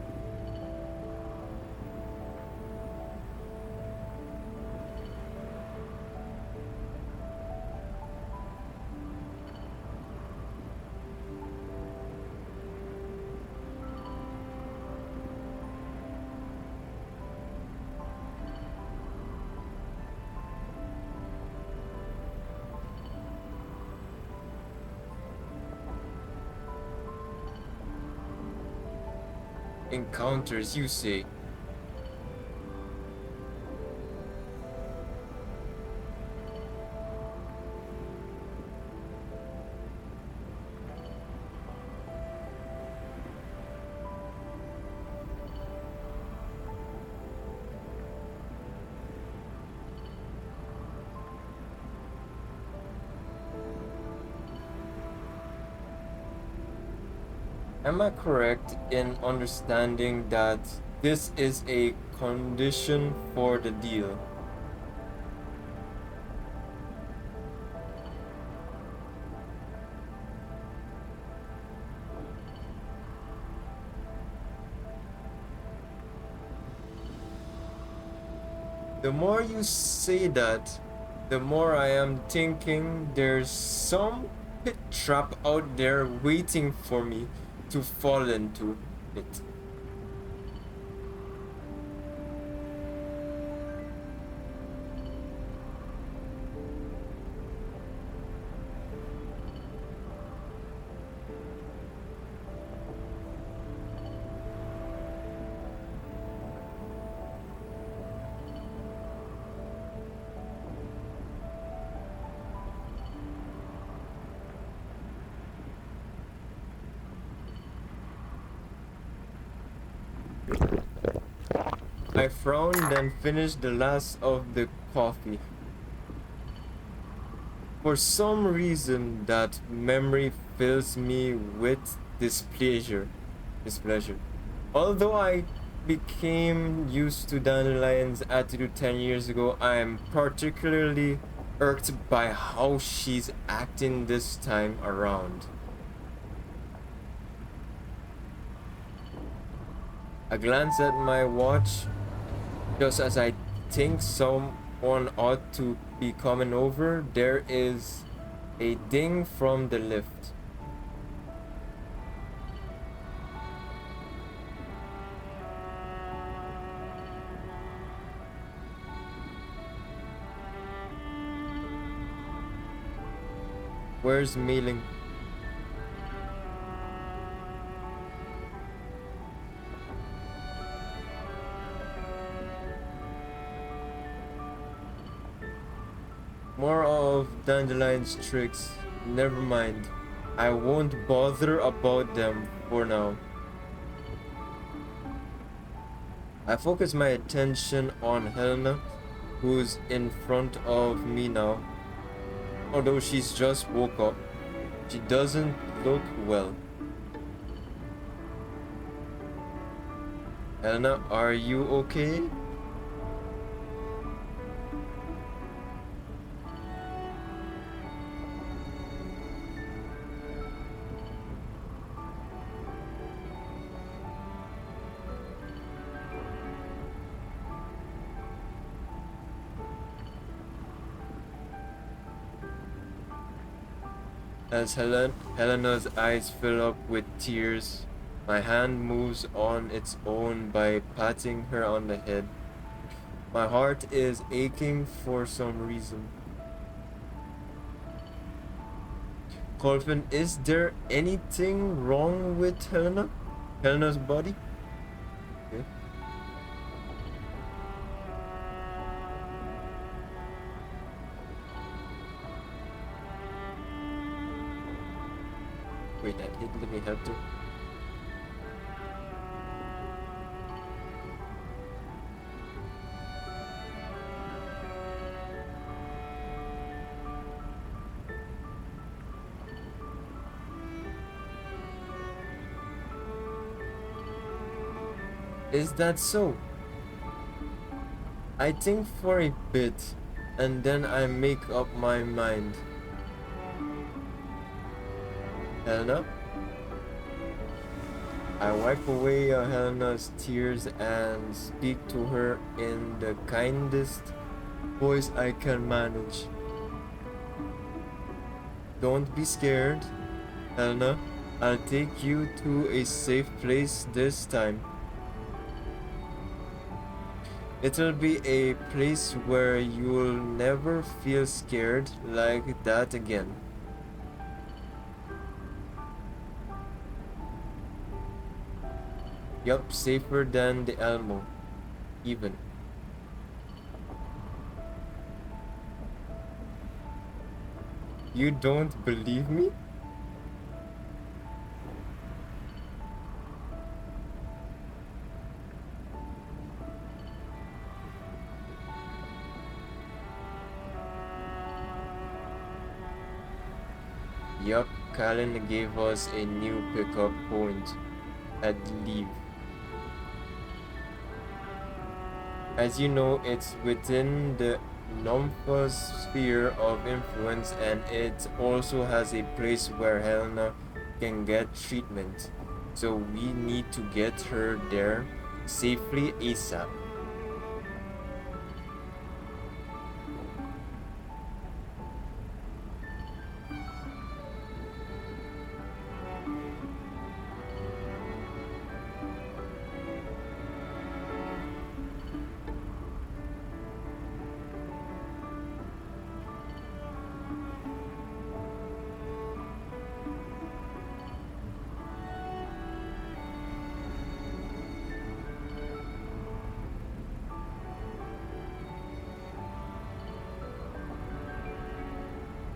encounters, you say? Am I correct in understanding that this is a condition for the deal? The more you say that, the more I am thinking there's some pit trap out there waiting for me to fall into it. I frowned and finished the last of the coffee. For some reason, that memory fills me with displeasure. Although I became used to Dandelion's attitude 10 years ago, I am particularly irked by how she's acting this time around. I glance at my watch just as I think someone ought to be coming over. There is a ding from the lift. Where's Mailing? More of Dandelion's tricks. Never mind. I won't bother about them for now. I focus my attention on Helena, who's in front of me now. Although she's just woke up, she doesn't look well. Helena, are you okay? As Helena's eyes fill up with tears, my hand moves on its own by patting her on the head. My heart is aching for some reason. Colvin, is there anything wrong with Helena? Helena's body? Okay. Wait, that hit, let me help her. Is that so? I think for a bit, and then I make up my mind. Helena? I wipe away Helena's tears and speak to her in the kindest voice I can manage. Don't be scared, Helena. I'll take you to a safe place this time. It'll be a place where you'll never feel scared like that again. Yup, safer than the Elmo, even. You don't believe me? Yup, Callan gave us a new pickup point at Leave. As you know, it's within the Nompha's sphere of influence, and it also has a place where Helena can get treatment. So we need to get her there safely ASAP.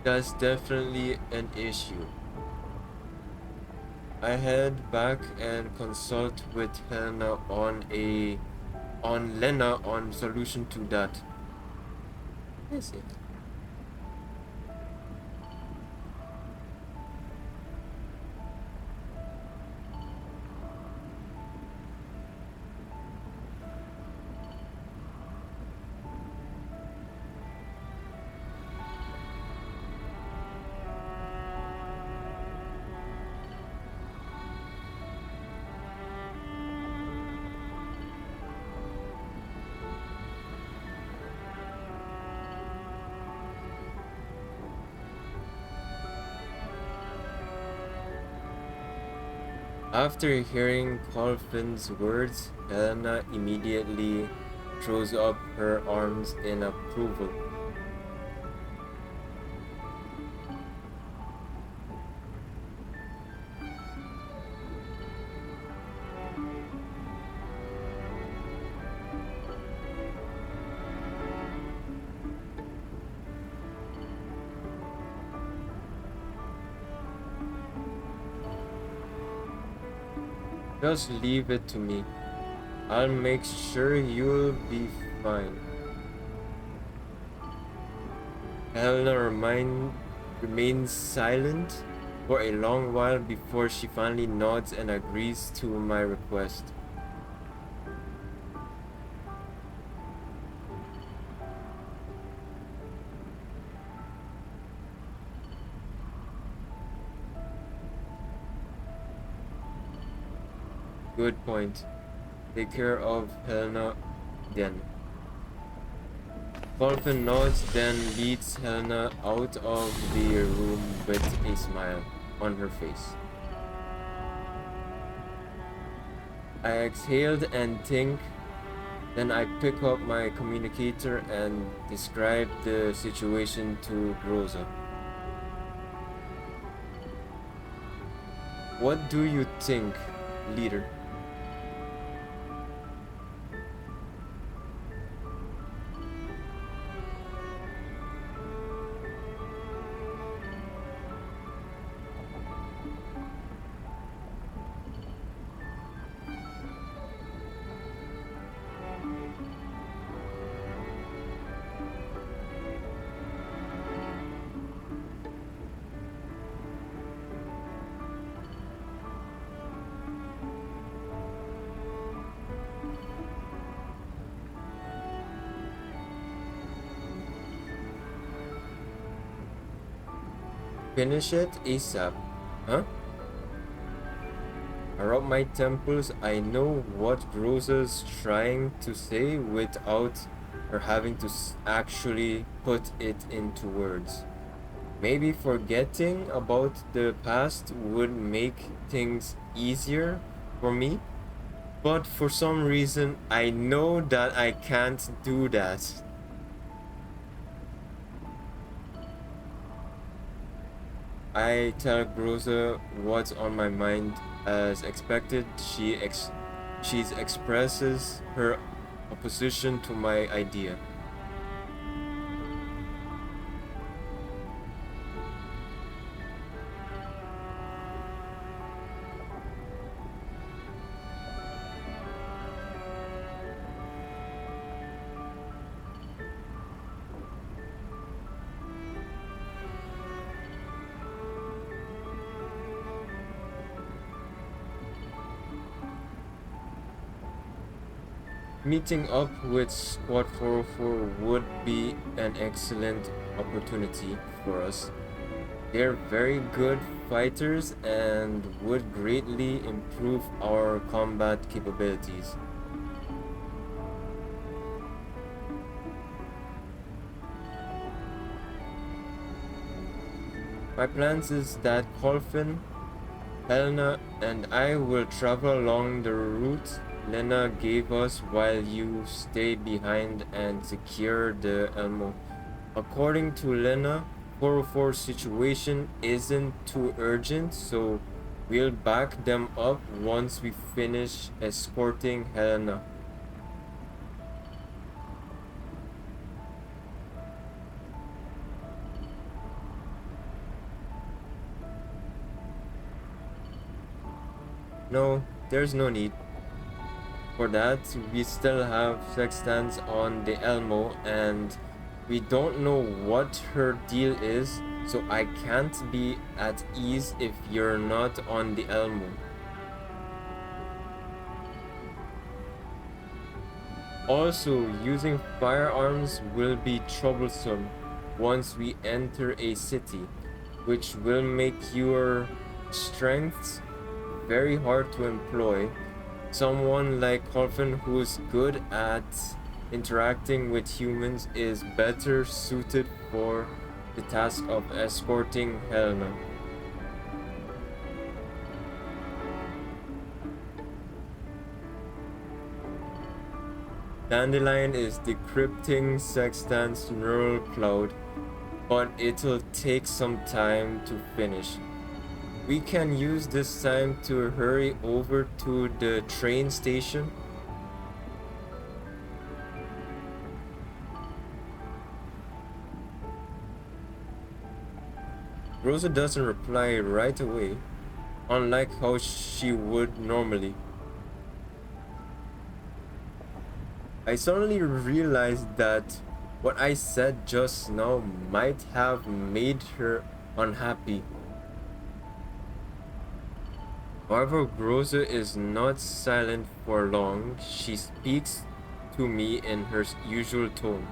That's definitely an issue. I head back and consult with Helena on Lena on solution to that. Is it? After hearing Colfin's words, Helena immediately throws up her arms in approval. Just leave it to me. I'll make sure you'll be fine. Helena remains silent for a long while before she finally nods and agrees to my request. Good point. Take care of Helena then. Colvin nods, then leads Helena out of the room with a smile on her face. I exhaled and think, then I pick up my communicator and describe the situation to Rosa. What do you think, leader? Finish it ASAP, huh? I rub my temples. I know what Rosa's trying to say without her having to actually put it into words. Maybe forgetting about the past would make things easier for me, but for some reason I know that I can't do that. I tell Rosa what's on my mind. As expected, she She expresses her opposition to my idea. Meeting up with Squad 404 would be an excellent opportunity for us. They're very good fighters and would greatly improve our combat capabilities. My plans is that Colfin, Helena, and I will travel along the route Lena gave us while you stay behind and secure the Elmo. According to Lena, 404's situation isn't too urgent, so we'll back them up once we finish escorting Helena. No, there's no need. For that, we still have sextants on the Elmo and we don't know what her deal is, so I can't be at ease if you're not on the Elmo. Also, using firearms will be troublesome once we enter a city, which will make your strengths very hard to employ. Someone like Colfin who's good at interacting with humans is better suited for the task of escorting Helena. Dandelion is decrypting Sextant's neural cloud, but it'll take some time to finish. We can use this time to hurry over to the train station. Rosa doesn't reply right away, unlike how she would normally. I suddenly realized that what I said just now might have made her unhappy. However, Rosa is not silent for long. She speaks to me in her usual tone.